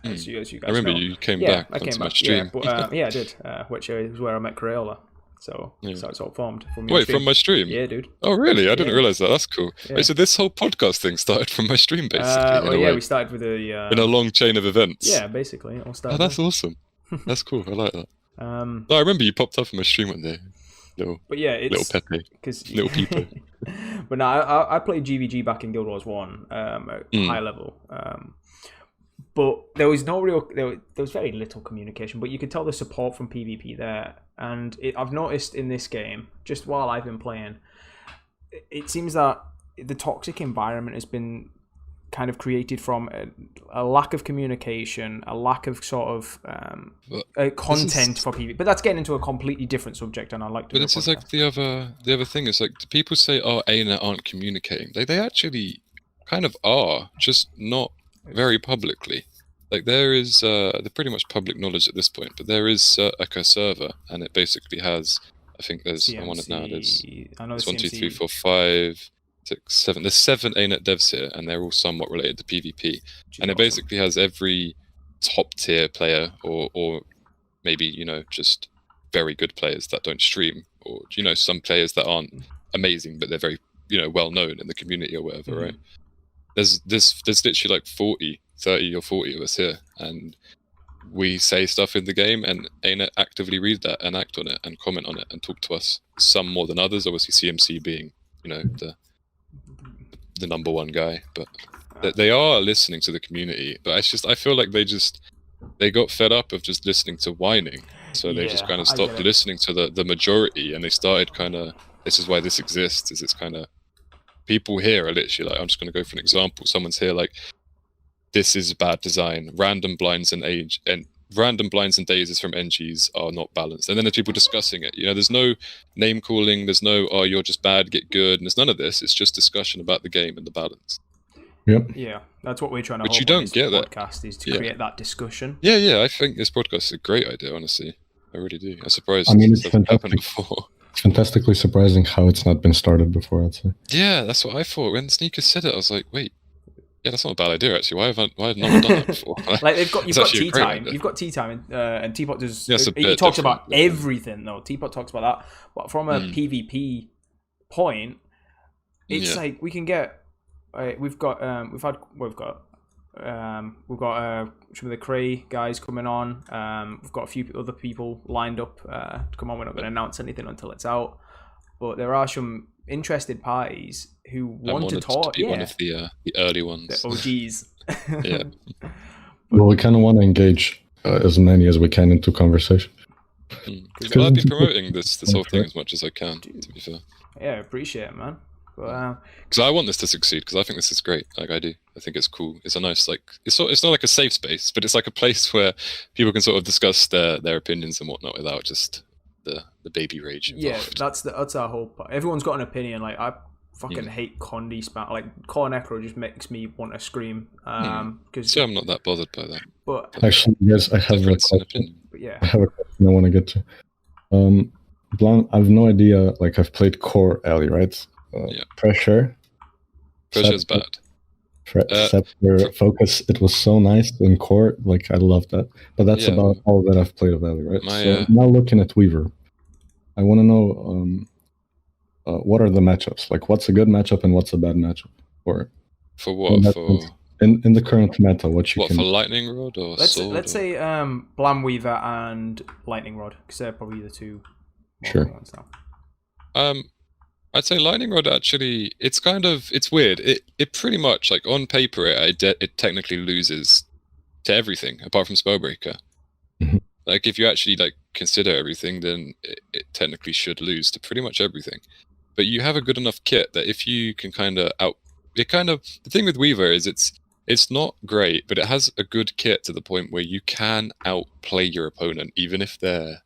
As you guys I remember know. you came back onto my stream. I did, which is where I met Crayola. So Yeah. so it's all formed from your Wait, stream. from my stream? Yeah, dude. Oh, really? I didn't Yeah. realize that. That's cool. Yeah. Wait, so this whole podcast thing started from my stream, basically, in a way. We started with In a long chain of events. Yeah, basically, it all started. Oh, that's awesome. That's cool. I like that. No, I remember you popped up in my stream one day. but yeah, it's Little Pepe. Little people. But no, I played GVG back in Guild Wars 1 at high level. But there was no real, there was very little communication, but you could tell the support from PvP there. And I've noticed in this game, just while I've been playing, it seems that the toxic environment has been kind of created from a lack of communication, a lack of sort of content for PvP. But that's getting into a completely different subject, and I like to. But this is like the other thing is like people say, "Oh, ANET aren't communicating." They actually kind of are, just not very publicly. Like there is they're pretty much public knowledge at this point, but there is like a server, and it basically has. I think there's I'm on it now. There's 1, 2, 3, 4, 5, 6, 7. There's 7 ANET devs here, and they're all somewhat related to PvP. And it basically has every top tier player, or maybe just very good players that don't stream, or some players that aren't amazing but they're very well known in the community or whatever, right? There's literally like 30 or 40 of us here, and we say stuff in the game, and ANET actively read that and act on it and comment on it and talk to us. Some more than others, obviously CMC being the number one guy, but they are listening to the community. But it's just I feel like they got fed up of just listening to whining, so they just kind of stopped listening to the majority, and they started kind of, this is why this exists, is it's kind of people here are literally like, I'm just going to go for an example. Someone's here like, this is bad design. Random blinds and daisies from NGs are not balanced. And then there's people discussing it. There's no name calling. There's no, oh, you're just bad, get good. And there's none of this. It's just discussion about the game and the balance. Yep. Yeah, that's what we're trying to. Which you don't get that podcast is to create that discussion. Yeah. I think this podcast is a great idea. Honestly, I really do. I'm surprised. I mean, it's hasn't happened before. It's fantastically surprising how it's not been started before, I'd say. Yeah, that's what I thought. When Sneakers said it, I was like, wait. Yeah, that's not a bad idea actually. Why have no one done that before? Like you've got tea time. You've got tea time, and Teapot does. Yeah, he talks about everything though. Teapot talks about that, but from a PvP point, it's like we can get. We've got some of the Cray guys coming on. We've got a few other people lined up to come on. We're not going to announce anything until it's out, but there are some interested parties who want to talk. One of the early ones, the OGs. Yeah. Well, we kind of want to engage as many as we can into conversation. Well, I'd be promoting this whole thing as much as I can. To be fair. Yeah, I appreciate it, man. Because I want this to succeed, because I think this is great. Like I do. I think it's cool. It's a nice, like, it's not like a safe space, but it's like a place where people can sort of discuss their opinions and whatnot without just the baby rage involved. Yeah, that's our whole part. Everyone's got an opinion. Like I fucking hate Condi spam. Like Core Necro just makes me want to scream. Because I'm not that bothered by that. But actually, yes, I have a question. But yeah, I have a question I want to get to. I have no idea. Like I've played Core Alley, right? Pressure. Pressure's bad. Scepter, Focus, it was so nice in Core, like I love that. But that's about all that I've played of Alley, right? So now looking at Weaver, I want to know what are the matchups? Like what's a good matchup and what's a bad matchup? Or for what? In the current meta, for Lightning Rod or Sword? Let's say Blam Weaver and Lightning Rod, because they're probably the two ones now. I'd say Lightning Rod actually, it's weird. It pretty much, like on paper, it technically loses to everything apart from Spellbreaker. Mm-hmm. Like if you actually like consider everything, then it technically should lose to pretty much everything. But you have a good enough kit that if you can the thing with Weaver is it's not great, but it has a good kit to the point where you can outplay your opponent even if they're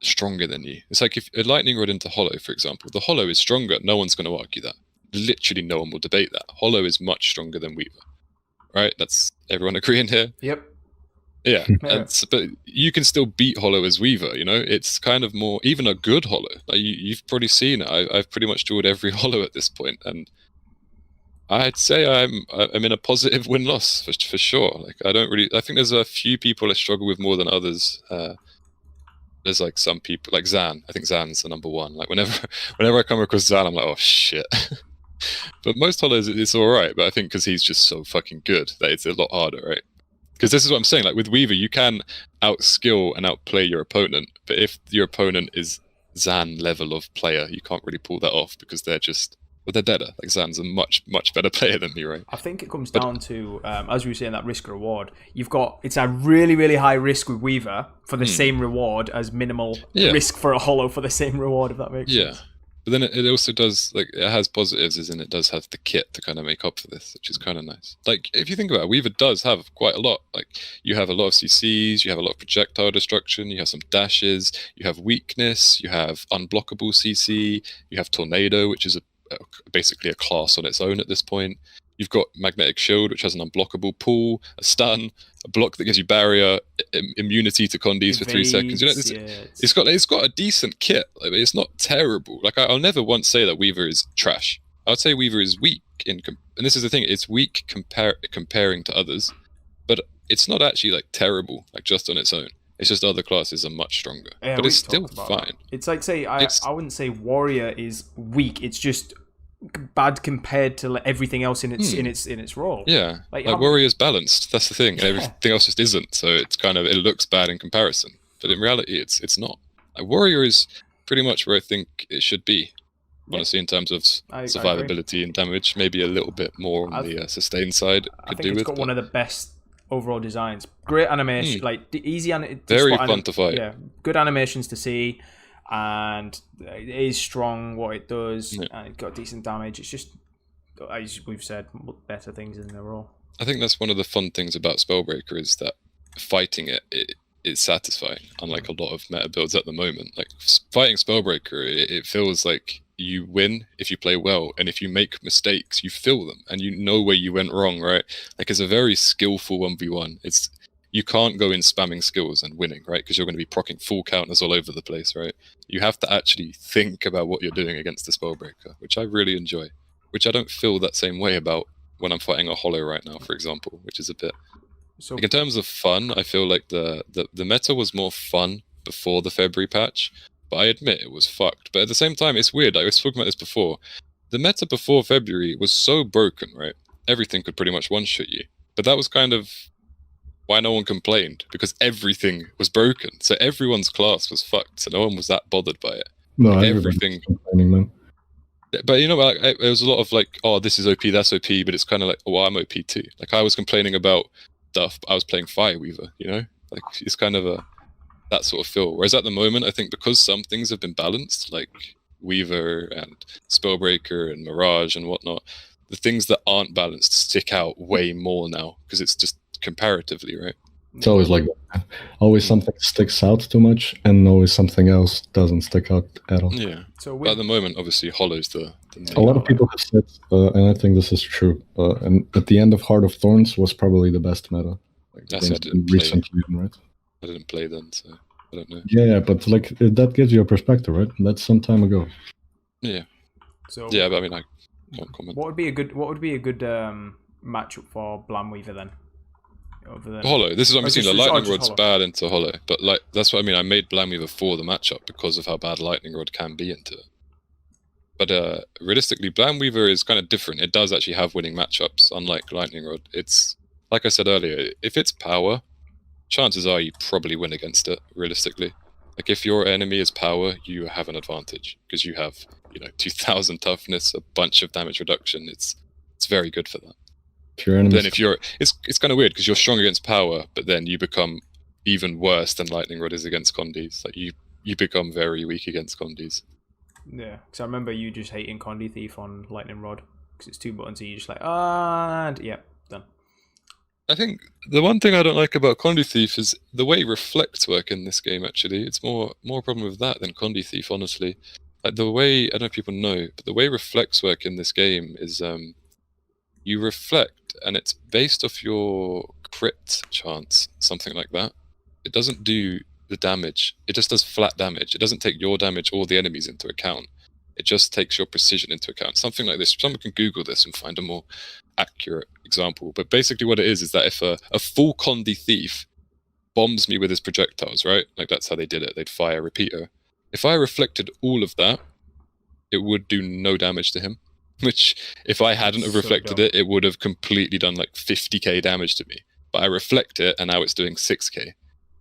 stronger than you. It's like if a Lightning Rod into Hollow, for example, the Hollow is stronger. No one's going to argue that. Literally no one will debate that. Hollow is much stronger than Weaver, right? That's everyone agreeing here. Yep. Yeah, but you can still beat Hollow as Weaver. It's kind of more even a good Hollow. Like you've probably seen it. I've pretty much dueled every Hollow at this point, and I'd say I'm in a positive win-loss for sure. Like I think there's a few people I struggle with more than others. there's like some people like Zan. I think Zan's the number one. Like whenever I come across Zan, I'm like, oh shit. But most holos, it's all right. But I think because he's just so fucking good that it's a lot harder, right? Because this is what I'm saying. Like with Weaver, you can outskill and outplay your opponent, but if your opponent is Zan level of player, you can't really pull that off because they're better. Like Zan's a much better player than me, right? I think it comes down to, as we were saying, that risk reward. It's a really high risk with Weaver for the same reward as minimal risk for a holo for the same reward, if that makes sense. But then it also does, like, it has positives, as in it does have the kit to kind of make up for this, which is kind of nice. Like, if you think about it, Weaver does have quite a lot. Like, you have a lot of CCs, you have a lot of projectile destruction, you have some dashes, you have weakness, you have unblockable CC, you have tornado, which is basically a class on its own at this point. You've got magnetic shield, which has an unblockable pull, a stun, a block that gives you barrier, immunity to condies for 3 seconds. You know, it's got a decent kit. Like, it's not terrible. Like I'll never once say that Weaver is trash. I'd say Weaver is weak and this is the thing. It's weak comparing to others, but it's not actually like terrible. Like just on its own. It's just other classes are much stronger, but it's still fine. It's like I wouldn't say Warrior is weak. It's just bad compared to like everything else in its role. Yeah, like Warrior's balanced. That's the thing, and everything else just isn't. So it's kind of, it looks bad in comparison, but in reality, it's not. Like Warrior is pretty much where I think it should be. Honestly, in terms of survivability and damage, maybe a little bit more on the sustain side. I think it's got one of the best overall designs. Great animation, like easy and very fun to fight. Yeah, good animations to see, and it is strong what it does, and it got decent damage. It's just, as we've said, better things in the role. I think that's one of the fun things about Spellbreaker is that fighting it's satisfying. Unlike a lot of meta builds at the moment, like fighting Spellbreaker, it feels like you win if you play well, and if you make mistakes, you feel them, and you know where you went wrong, right? Like it's a very skillful 1v1. You can't go in spamming skills and winning, right? Because you're going to be proccing full counters all over the place, right? You have to actually think about what you're doing against the Spellbreaker, which I really enjoy, which I don't feel that same way about when I'm fighting a holo right now, for example, which is a bit... So, like in terms of fun, I feel like the meta was more fun before the February patch, but I admit it was fucked. But at the same time, it's weird. I was talking about this before. The meta before February was so broken, right? Everything could pretty much one-shot you. But that was kind of why no one complained, because everything was broken. So everyone's class was fucked, so no one was that bothered by it. No, like everything. Complaining, man. But you know, like, there was a lot of like, oh, this is OP, that's OP, but it's kind of like, oh, well, I'm OP too. Like I was complaining about stuff, but I was playing Fireweaver, you know? Like it's kind of that sort of feel. Whereas at the moment, I think because some things have been balanced, like Weaver and Spellbreaker and Mirage and whatnot, the things that aren't balanced stick out way more now, because it's just comparatively, right? It's always like that. Always something sticks out too much, and always something else doesn't stick out at all. Yeah. So at the moment, obviously, Hollow's the a lot of people have said, and I think this is true. And at the end of Heart of Thorns was probably the best meta. Like, that's it. Recently, right? I didn't play then, so I don't know. Yeah, but like that gives you a perspective, right? That's some time ago. Yeah. So yeah, but I mean, I can't comment. What would be a good matchup for Blamweaver then? Holo. This is what I'm saying. The Lightning Rod's bad into Holo, but like that's what I mean. I made Blamweaver for the matchup because of how bad Lightning Rod can be into it. But realistically, Blamweaver is kind of different. It does actually have winning matchups, unlike Lightning Rod. It's like I said earlier. If it's power, chances are you probably win against it. Realistically, like if your enemy is power, you have an advantage because you have 2000 toughness, a bunch of damage reduction. It's very good for that. Then if you're, it's kind of weird because you're strong against power, but then you become even worse than Lightning Rod is against Condis. Like you become very weak against Condis. Yeah, because I remember you just hating Condi Thief on Lightning Rod because it's 2 buttons, and you just like, and yeah, done. I think the one thing I don't like about Condi Thief is the way reflects work in this game. Actually, it's more a problem with that than Condi Thief. Honestly, like the way, I don't know if people know, but the way reflects work in this game is you reflect, and it's based off your crit chance, something like that. It doesn't do the damage. It just does flat damage. It doesn't take your damage or the enemies into account. It just takes your precision into account. Something like this. Someone can Google this and find a more accurate example. But basically what it is that if a full Condi Thief bombs me with his projectiles, right? Like that's how they did it. They'd fire a repeater. If I reflected all of that, it would do no damage to him. Which, if I hadn't have reflected it, it would have completely done like 50k damage to me. But I reflect it, and now it's doing 6k.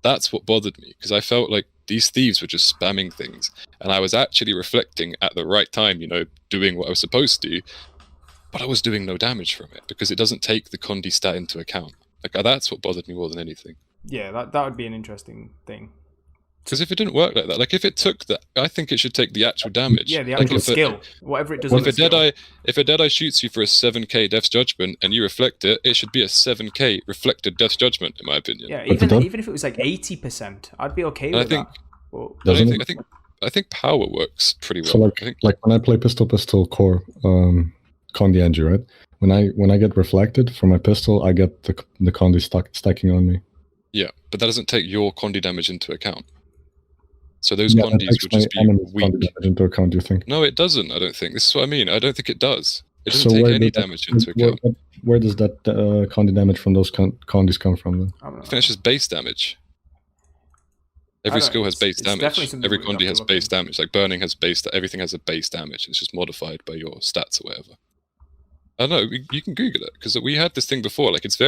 That's what bothered me, because I felt like these thieves were just spamming things, and I was actually reflecting at the right time, you know, doing what I was supposed to, but I was doing no damage from it, because it doesn't take the Condi stat into account. Like, that's what bothered me more than anything. Yeah, that would be an interesting thing. Because if it didn't work like that, like if it took that, I think it should take the actual damage. Yeah, the actual skill, whatever it does. If a Deadeye shoots you for a 7k Death's Judgment and you reflect it, it should be a 7k reflected Death's Judgment, in my opinion. Yeah, even if it was like 80%, I'd be okay with that. Well, I think power works pretty well. So like when I play pistol core, Condi Engie, right? When I get reflected from my pistol, I get the Condi stacking on me. Yeah, but that doesn't take your Condi damage into account. So those Condis would just be weak. Into account, do you think? No, it doesn't. I don't think. This is what I mean. I don't think it does. It doesn't take any damage into account. Where does that Condi damage from those Condis come from then? I think it's just base damage. Every skill has base damage. Every Condi has base damage. Like burning has base. Everything has a base damage. It's just modified by your stats or whatever. I don't know. You can Google it, because we had this thing before. Like it's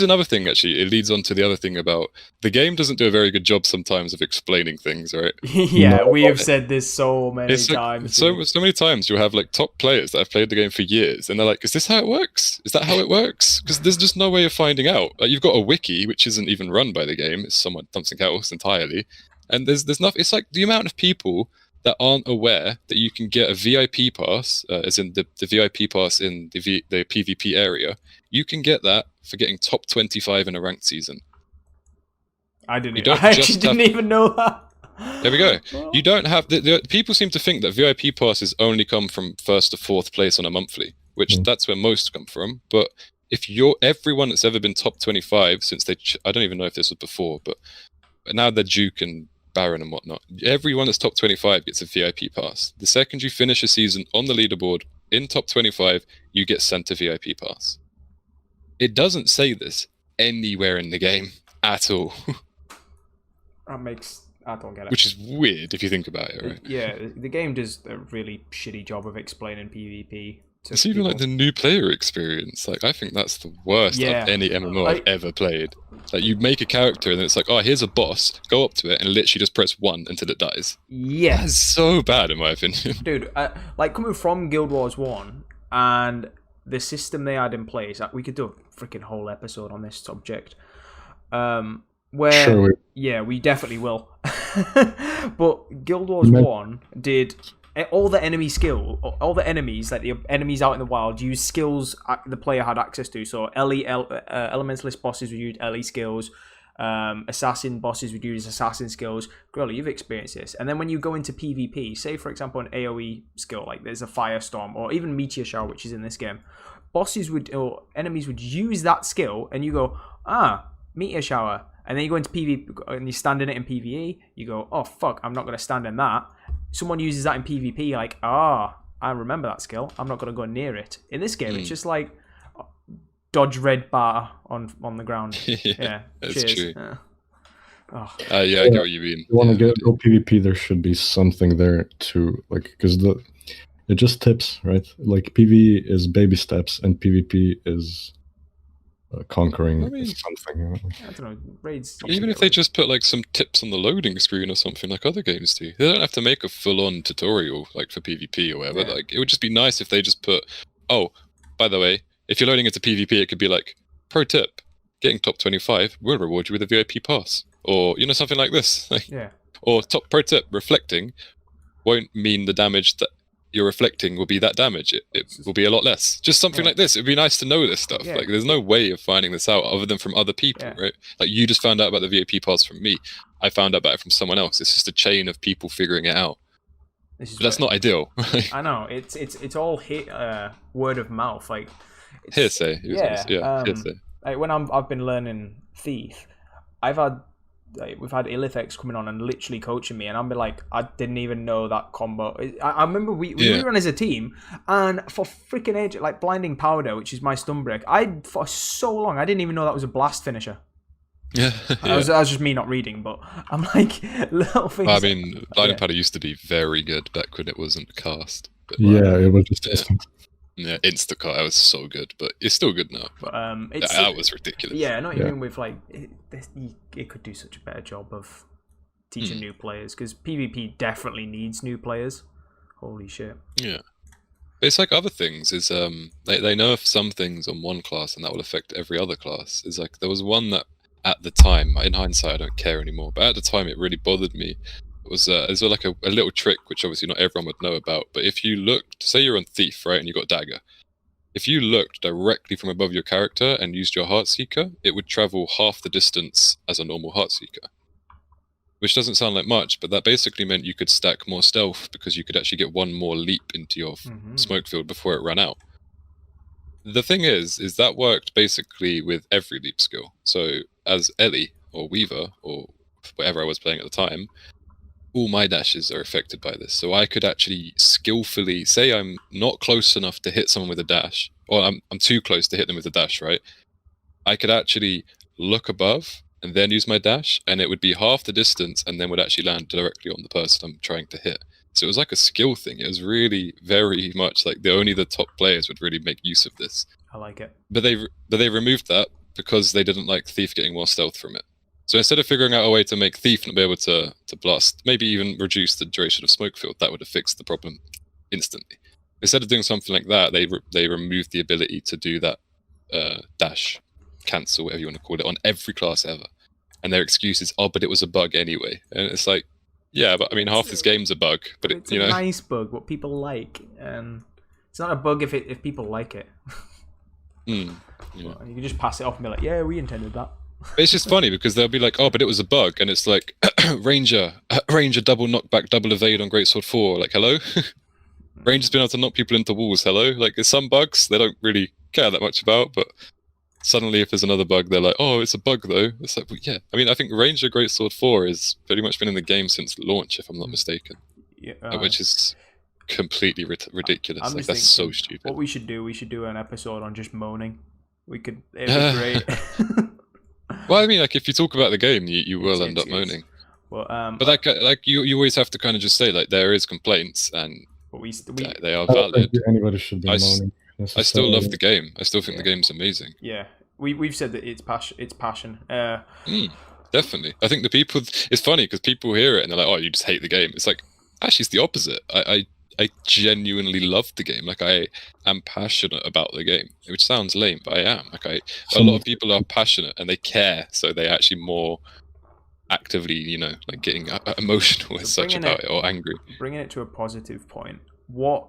another thing actually. It leads on to the other thing about the game doesn't do a very good job sometimes of explaining things, right? Yeah, we have said this so many times. So many times you'll have like top players that have played the game for years, and they're like, "Is this how it works? Is that how it works?" Because there's just no way of finding out. Like you've got a wiki which isn't even run by the game; it's something else entirely. And there's nothing. It's like the amount of people that aren't aware that you can get a VIP pass, as in the VIP pass in the PvP area. You can get that for getting top 25 in a ranked season. I didn't even know that. There we go. You don't have... people seem to think that VIP passes only come from 1st to 4th place on a monthly, which that's where most come from. But if everyone that's ever been top 25 since I don't even know if this was before, but now they're Duke and Baron and whatnot. Everyone that's top 25 gets a VIP pass. The second you finish a season on the leaderboard in top 25, you get sent a VIP pass. It doesn't say this anywhere in the game at all. I don't get it. Which is weird if you think about it, right? Yeah, the game does a really shitty job of explaining PvP. It's even like the new player experience. Like I think that's the worst of any MMO I've ever played. Like you make a character and then it's like, oh, here's a boss. Go up to it and literally just press 1 until it dies. Yeah, that's so bad in my opinion. Dude, like coming from Guild Wars 1 and the system they had in place, we could do a freaking whole episode on this subject. We definitely will. But Guild Wars 1 did. All the enemies, like the enemies out in the wild, use skills the player had access to. So Elementalist bosses would use LE skills. Assassin bosses would use assassin skills. Growly, you've experienced this. And then when you go into PvP, say for example an AoE skill, like there's a Firestorm or even Meteor Shower, which is in this game, enemies would use that skill, and you go, Meteor Shower. And then you go into PvP and you stand in it in PvE. You go, oh fuck, I'm not going to stand in that. Someone uses that in PvP, you're like, I remember that skill. I'm not going to go near it. In this game, it's just like dodge red bar on the ground. Yeah, that's cheers. true. I get what you mean. If you want to go PvP, there should be something there to like, because it just tips, right? Like PvE is baby steps, and PvP is conquering something. I don't know. Raids. Even if they just put like some tips on the loading screen or something, like other games do, they don't have to make a full-on tutorial like for PvP or whatever. Yeah. Like it would just be nice if they just put, oh, by the way, if you're loading into PvP, it could be like, pro tip, getting top 25 will reward you with a VIP pass, or something like this. Or top pro tip, reflecting won't mean the damage that you're reflecting will be that damage. It will be a lot less. Just something like this. It'd be nice to know this stuff. Like there's no way of finding this out other than from other people, right? Like you just found out about the VIP pass from me. I found out about it from someone else. It's just a chain of people figuring it out. But that's not ideal. I know. It's all word of mouth. Like hearsay. Hearsay. Like when I've been learning Thief, we've had Illithix coming on and literally coaching me, and I'm like, I didn't even know that combo. I remember we ran as a team, and for freaking age, like Blinding Powder, which is my stun break, for so long I didn't even know that was a blast finisher. Yeah, I was just me not reading, but I'm like little things. I mean, Blinding Powder used to be very good back when it wasn't cast. But, Yeah, it was just Yeah. instant. yeah, Instacart, that was so good, but it's still good now. But it's That was ridiculous. Yeah, not Yeah. even with like it could do such a better job of teaching new players, because PvP definitely needs new players. Holy shit. Yeah. But it's like other things. Is they nerf some things on one class and that will affect every other class. It's like there was one that at the time, in hindsight, I don't care anymore. But at the time, it really bothered me. It was like a little trick, which obviously not everyone would know about. But if you looked, say you're on Thief, right, and you got Dagger, if you looked directly from above your character and used your Heartseeker, it would travel half the distance as a normal Heartseeker. Which doesn't sound like much, but that basically meant you could stack more stealth because you could actually get one more leap into your smoke field before it ran out. The thing is that worked basically with every leap skill. So as Ellie or Weaver or whatever I was playing at the time, all my dashes are affected by this. So I could actually skillfully say I'm not close enough to hit someone with a dash, or I'm too close to hit them with a dash, right? I could actually look above and then use my dash, and it would be half the distance and then would actually land directly on the person I'm trying to hit. So it was like a skill thing. It was really very much like only the top players would really make use of this. I like it. But they removed that because they didn't like Thief getting more stealth from it. So instead of figuring out a way to make Thief not be able to blast, maybe even reduce the duration of smoke field, that would have fixed the problem instantly. Instead of doing something like that, they removed the ability to do that dash, cancel, whatever you want to call it, on every class ever. And their excuse is, oh, but it was a bug anyway. And it's like, yeah, but I mean, half this game's a bug. But it's a nice bug, what people like. It's not a bug if people like it. Yeah. Well, you can just pass it off and be like, yeah, we intended that. It's just funny because they'll be like, oh, but it was a bug. And it's like, Ranger double knockback, double evade on Greatsword 4. Like, hello? Ranger's been able to knock people into walls, hello? Like, there's some bugs they don't really care that much about, but suddenly if there's another bug, they're like, oh, it's a bug though. It's like, well, yeah. I mean, I think Ranger Greatsword 4 has pretty much been in the game since launch, if I'm not mistaken. Yeah, which is completely ridiculous. Like, that's so stupid. What we should do an episode on just moaning. It'd be great. Well, I mean, like, if you talk about the game, you will end up moaning. Well, but like you always have to kind of just say, like, there is complaints and they are I don't valid. think anybody should be moaning. I still love the game. I still think the game's amazing. Yeah, we've said that it's passion. Definitely. I think the people. It's funny because people hear it and they're like, "Oh, you just hate the game." It's like, actually, it's the opposite. I genuinely love the game. Like, I am passionate about the game, which sounds lame, but I am. Like, a lot of people are passionate and they care, so they actually more actively, like getting emotional as such about it or angry. Bringing it to a positive point, what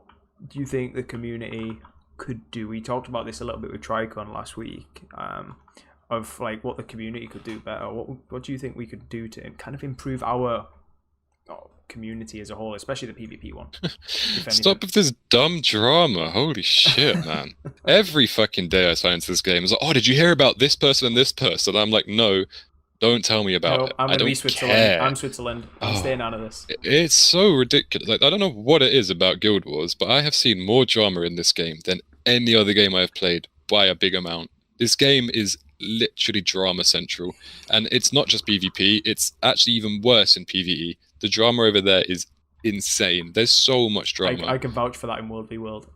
do you think the community could do? We talked about this a little bit with Tricon last week, of like what the community could do better. What do you think we could do to kind of improve our community as a whole, especially the PvP one? Stop with this dumb drama. Holy shit, man. Every fucking day I sign into this game, it's like, oh, did you hear about this person and this person? I'm like, no, don't tell me about it. I'm going to be Switzerland. Care. I'm Switzerland. I'm staying out of this. It's so ridiculous. Like, I don't know what it is about Guild Wars, but I have seen more drama in this game than any other game I've played by a big amount. This game is literally drama central, and it's not just PvP, it's actually even worse in PvE. The drama over there is insane. There's so much drama. I can vouch for that in World v World.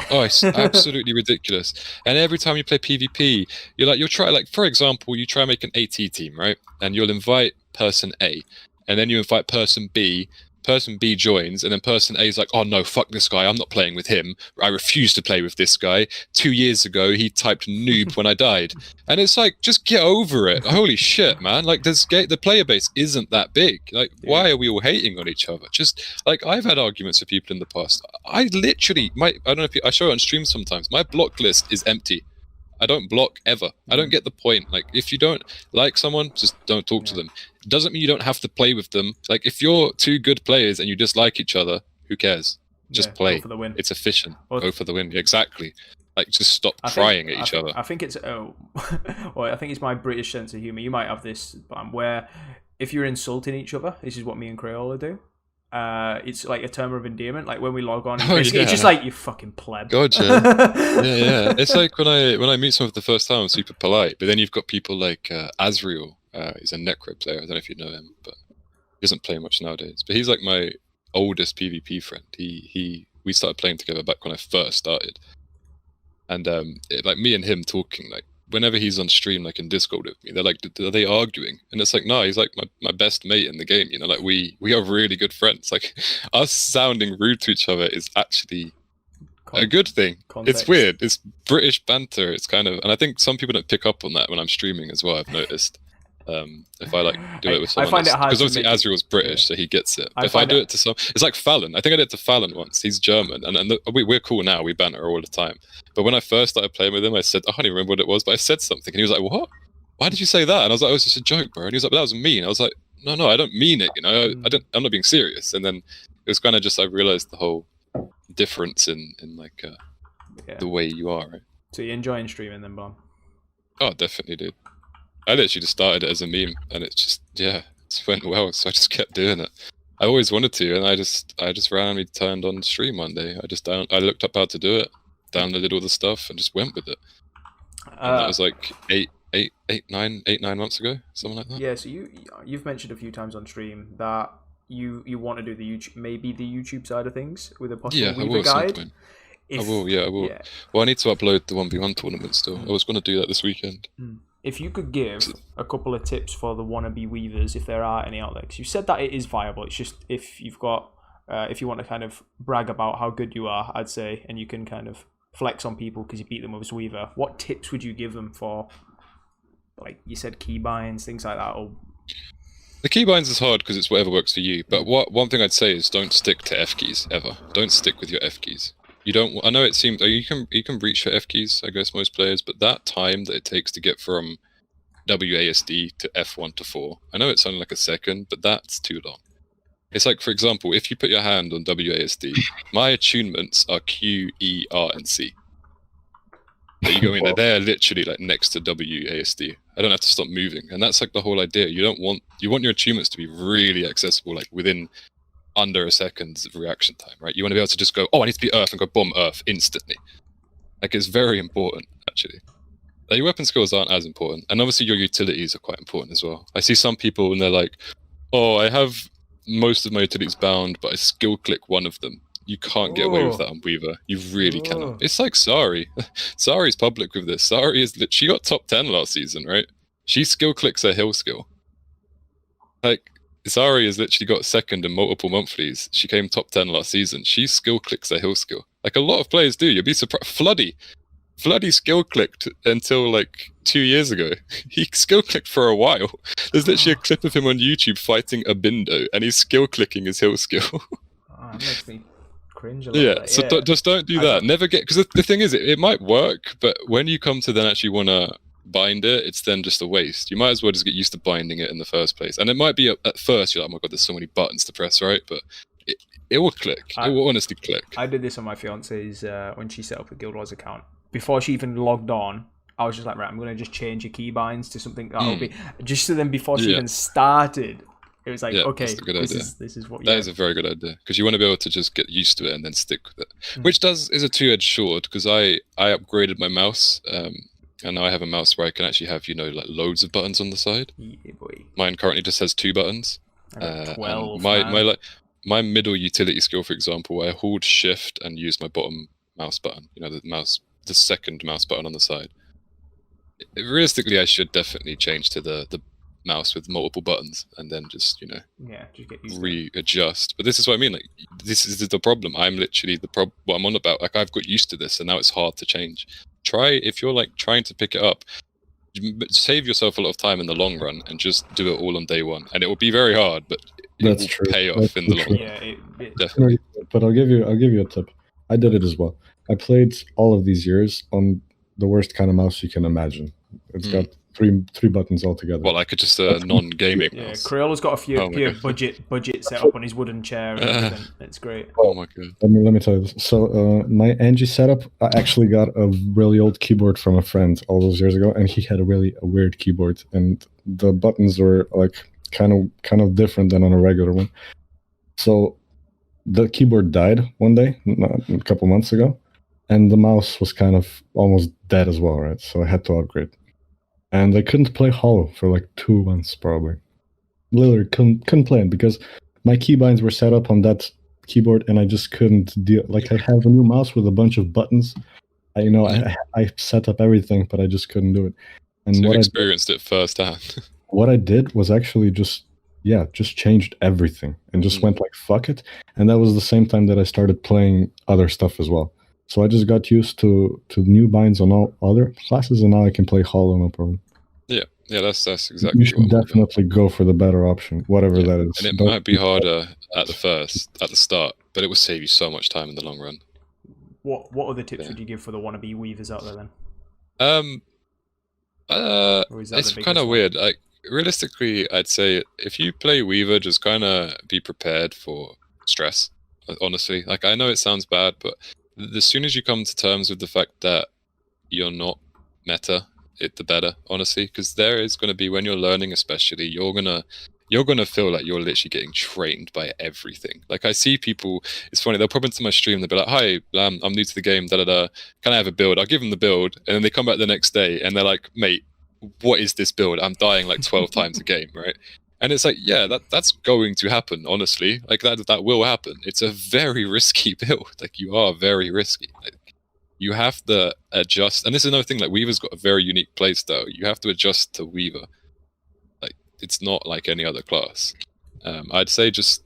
Oh, it's absolutely ridiculous. And every time you play PvP, you'll try, like, for example, you try and make an AT team, right? And you'll invite person A, and then you invite person B. Person B joins, and then person A is like, oh no, fuck this guy, I'm not playing with him. I refuse to play with this guy. 2 years ago, he typed noob when I died. And it's like, just get over it. Holy shit, man. Like, the player base isn't that big. Like, why are we all hating on each other? Just, like, I've had arguments with people in the past. I literally, I don't know if I show it on stream sometimes, my block list is empty. I don't block ever. I don't get the point. Like, if you don't like someone, just don't talk to them. It doesn't mean you don't have to play with them. Like, if you're two good players and you dislike each other, who cares? Just play. Go for the win. It's efficient. Go for the win. Exactly. Like, just stop crying at each other. I think it's well, I think it's my British sense of humor. You might have this, but where if you're insulting each other, this is what me and Crayola do. It's like a term of endearment. Like when we log on, it's just like, you fucking pleb. Gotcha. yeah. It's like when I meet someone for the first time, I'm super polite, but then you've got people like Azriel He's a Necro player. I don't know if you know him, but he doesn't play much nowadays. But he's like my oldest PvP friend. We started playing together back when I first started, and like me and him talking, like whenever he's on stream, like in Discord with me, they're like, are they arguing? And it's like, no, he's like my best mate in the game. You know, like we are really good friends. Like us sounding rude to each other is actually a good thing. Context. It's weird. It's British banter. It's kind of, and I think some people don't pick up on that when I'm streaming as well. I've noticed. If I like do it with someone, I find it hard because obviously Azriel's British, so he gets it. But if I do it to some, it's like Fallon. I think I did it to Fallon once. He's German, and we're cool now. We banter all the time. But when I first started playing with him, I said, I can't even remember what it was, but I said something, and he was like, "What? Why did you say that?" And I was like, "It was just a joke, bro." And he was like, "But that was mean." I was like, "No, I don't mean it. You know, I'm not being serious." And then it was kind of just I realized the whole difference in like the way you are, right? So you're enjoying streaming then, Blam? Oh, definitely, dude. I literally just started it as a meme, and it just went well. So I just kept doing it. I always wanted to, and I just randomly turned on stream one day. I looked up how to do it, downloaded all the stuff, and just went with it. And that was like 9 months ago, something like that. Yeah. So you've mentioned a few times on stream that you want to do the YouTube side of things with a possible Weaver guide. I will. Yeah. Well, I need to upload the 1v1 tournament still. I was going to do that this weekend. If you could give a couple of tips for the wannabe Weavers, if there are any out there, because you said that it is viable. It's just if you want to kind of brag about how good you are, I'd say, and you can kind of flex on people because you beat them with a Weaver. What tips would you give them for, like you said, keybinds, things like that? Or the keybinds is hard because it's whatever works for you. But one thing I'd say is don't stick to F keys ever. Don't stick with your F keys. You don't. I know it seems you can reach your F keys, I guess most players, but that time that it takes to get from WASD to F1 to 4, I know it's only like a second, but that's too long. It's like, for example, if you put your hand on WASD, my attunements are Q, E, R, and C. So you go in there, they're literally like next to WASD. I don't have to stop moving, and that's like the whole idea. You want your attunements to be really accessible, like within under a second's reaction time, right? You want to be able to just go, oh, I need to be Earth, and go bomb Earth instantly. Like, it's very important, actually. Your weapon skills aren't as important, and obviously your utilities are quite important as well. I see some people and they're like, oh, I have most of my utilities bound, but I skill click one of them. You can't get away with that on Weaver. You really cannot. It's like Sari. Sari's public with this. Sari she got top 10 last season, right? She skill clicks her hill skill. Like, Sari has literally got second in multiple monthlies. She came top 10 last season. She skill clicks her hill skill. Like a lot of players do. You'd be surprised. Floody skill clicked until like 2 years ago. He skill clicked for a while. There's literally a clip of him on YouTube fighting a Bindo, and he's skill clicking his hill skill. That makes me cringe a little bit. So just don't do that. Never get, because the thing is, it might work, but when you come to then actually want to bind it, it's then just a waste. You might as well just get used to binding it in the first place. And it might be at first you're like, oh my god, there's so many buttons to press, right? But it will click. It will honestly click. I did this on my fiance's when she set up a Guild Wars account. Before she even logged on, I was just like, right, I'm going to just change your keybinds to something that'll be just so then before she even started, it was like, okay, this is what. That is a very good idea, because you want to be able to just get used to it and then stick with it, which is a two-edged sword, because I upgraded my mouse. And now I have a mouse where I can actually have, like loads of buttons on the side. Yeah, boy. Mine currently just has 2 buttons. 12. My middle utility skill, for example, I hold shift and use my bottom mouse button. The second mouse button on the side. Realistically, I should definitely change to the mouse with multiple buttons and then just just get used readjust. But this is what I mean. Like, this is the problem. I'm literally what I'm on about. Like, I've got used to this, and now it's hard to change. If you're like trying to pick it up, save yourself a lot of time in the long run and just do it all on day one. And it will be very hard, but it will pay off in the long run. Yeah, definitely. But I'll give you a tip. I did it as well. I played all of these years on the worst kind of mouse you can imagine. It's got three buttons altogether. Well, like just a non-gaming mouse. Crayola's got a few budget set up on his wooden chair and everything. It's great. Oh my god. Let me tell you this. So my Angie setup, I actually got a really old keyboard from a friend all those years ago, and he had a weird keyboard, and the buttons were like kind of different than on a regular one. So the keyboard died one day, a couple months ago, and the mouse was kind of almost dead as well, right? So I had to upgrade. and I couldn't play Hollow for like 2 months probably. Literally couldn't play it because my keybinds were set up on that keyboard, and I just couldn't deal. Like, I have a new mouse with a bunch of buttons. I set up everything, but I just couldn't do it. And So you what experienced it firsthand. what I did was actually just changed everything and just went like, fuck it. And that was the same time that I started playing other stuff as well. So I just got used to new binds on all other classes, and now I can play Hollow no problem. Yeah, that's exactly. You should definitely go for the better option, whatever that is. And it might be harder at the start, but it will save you so much time in the long run. What other tips would you give for the wannabe weavers out there then? It's kind of weird. Like, realistically, I'd say if you play Weaver, just kind of be prepared for stress. Honestly, like, I know it sounds bad, but as soon as you come to terms with the fact that you're not meta, the better, honestly, because there is going to be, when you're learning, especially, you're gonna feel like you're literally getting trained by everything. Like, I see people, it's funny, they'll pop into my stream, they'll be like, hi, I'm new to the game, da-da-da, can I have a build? I'll give them the build, and then they come back the next day, and they're like, mate, what is this build? I'm dying like 12 times a game, right? And it's like, yeah, that's going to happen, honestly. Like, that will happen. It's a very risky build. Like, you are very risky. Like, you have to adjust, and this is another thing, like, Weaver's got a very unique playstyle. You have to adjust to Weaver. Like, it's not like any other class. I'd say just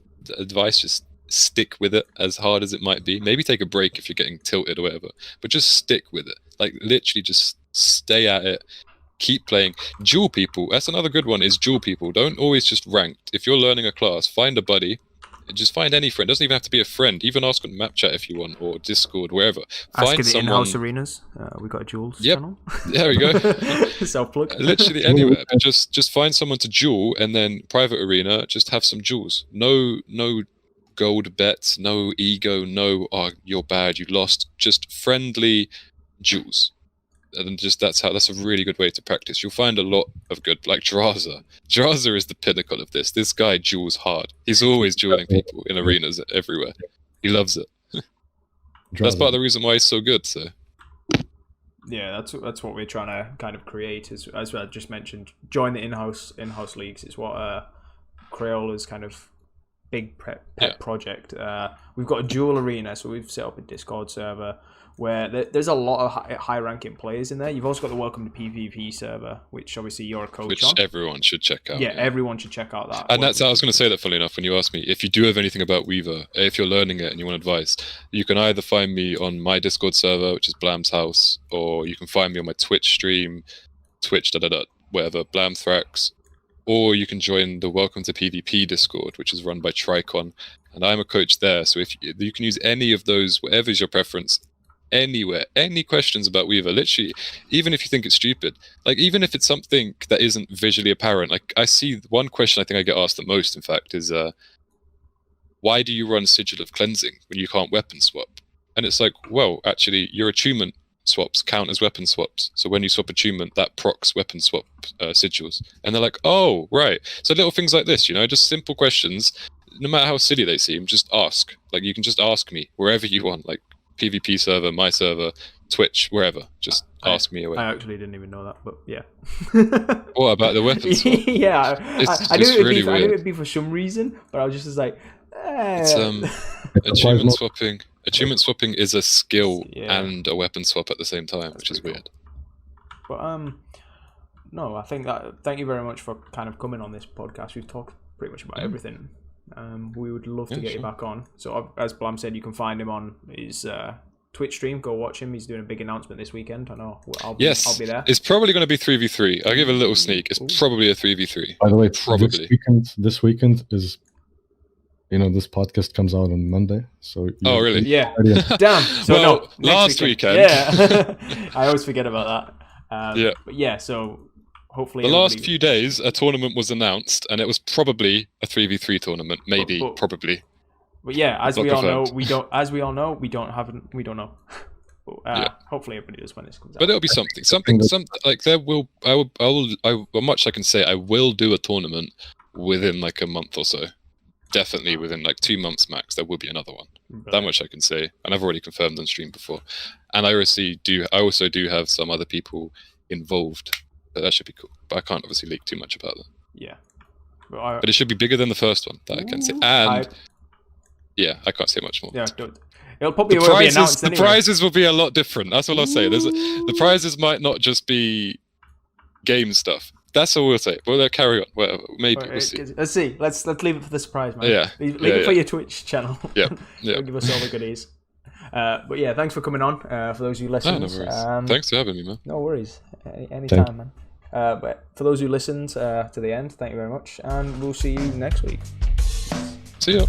stick with it as hard as it might be. Maybe take a break if you're getting tilted or whatever, but just stick with it. Like, literally just stay at it. Keep playing. Duel people, that's another good one, is duel people. Don't always just ranked. If you're learning a class, find a buddy. Just find any friend. Doesn't even have to be a friend. Even ask on map chat if you want, or Discord, wherever. Ask in the in-house arenas. We got a duels channel. There we go. Self-plug. Literally anywhere. But just find someone to duel, and then private arena, just have some duels. No gold bets, no ego, no, oh, you're bad, you lost. Just friendly duels. And just that's a really good way to practice. You'll find a lot of good, like Draza. Draza is the pinnacle of this. This guy duels hard. He's always dueling people in arenas everywhere. He loves it. That's part of the reason why he's so good. So yeah, that's what we're trying to kind of create. As I just mentioned, join the in-house leagues. It's what Crayola's kind of big pet project. We've got a dual arena, so we've set up a Discord server where there's a lot of high-ranking players in there. You've also got the Welcome to PvP server, which obviously you're a coach on. Which everyone should check out. Yeah, everyone should check out that. And I was going to say that, funnily enough, when you asked me, if you do have anything about Weaver, if you're learning it and you want advice, you can either find me on my Discord server, which is Blam's House, or you can find me on my Twitch stream, Twitch, whatever, Blamthrax, or you can join the Welcome to PvP Discord, which is run by Tricon, and I'm a coach there, so if you can use any of those, whatever is your preference, anywhere, any questions about Weaver, literally, even if you think it's stupid, like, even if it's something that isn't visually apparent, like, I see one question I think I get asked the most, in fact, is why do you run Sigil of Cleansing when you can't weapon swap? And it's like, well, actually, your attunement swaps count as weapon swaps, so when you swap attunement, that procs weapon swap sigils. And they're like, oh, right. So little things like this, just simple questions, no matter how silly they seem, just ask. Like, you can just ask me wherever you want, like PvP server, my server, Twitch, wherever. Just ask me away. I actually didn't even know that, but yeah. What about the weapon swap? Yeah, I knew it'd be for some reason, but I was just like, It's achievement swapping. Achievement swapping is a skill and a weapon swap at the same time, which is weird. Cool. But no, I think that. Thank you very much for kind of coming on this podcast. We've talked pretty much about everything. We would love to get you back on. So as Blam said, you can find him on his Twitch stream. Go watch him. He's doing a big announcement this weekend. I know. I'll be there. It's probably going to be 3v3. I'll give a little sneak. It's probably a 3v3. By the way, this weekend is, this podcast comes out on Monday. So oh, really? Yeah. Damn. So well, no, last weekend. Yeah. I always forget about that. Yeah. But yeah, so hopefully the last few days a tournament was announced, and it was probably a 3v3 tournament, maybe, probably. But yeah, as we all know, we don't know. But, hopefully everybody does when this comes out. But there'll be something like there will. Much I can say, I will do a tournament within like a month or so. Definitely within like 2 months max, there will be another one. Right. That much I can say, and I've already confirmed on stream before. And I also do have some other people involved That should be cool. But I can't obviously leak too much about that. Yeah. But it should be bigger than the first one, that I can say. And yeah, I can't say much more. Yeah, it'll probably be announced anyway. The prizes will be a lot different. That's all I'll say. The prizes might not just be game stuff. That's all we'll say. Well, carry on. Whatever. Maybe we'll see. Let's see. Let's leave it for the surprise, man. Yeah. Leave it for your Twitch channel. Yeah. Don't give us all the goodies. But yeah, thanks for coming on. For those who listen. No worries. Thanks for having me, man. No worries. Anytime, man. But for those who listened to the end, thank you very much, and we'll see you next week. See ya.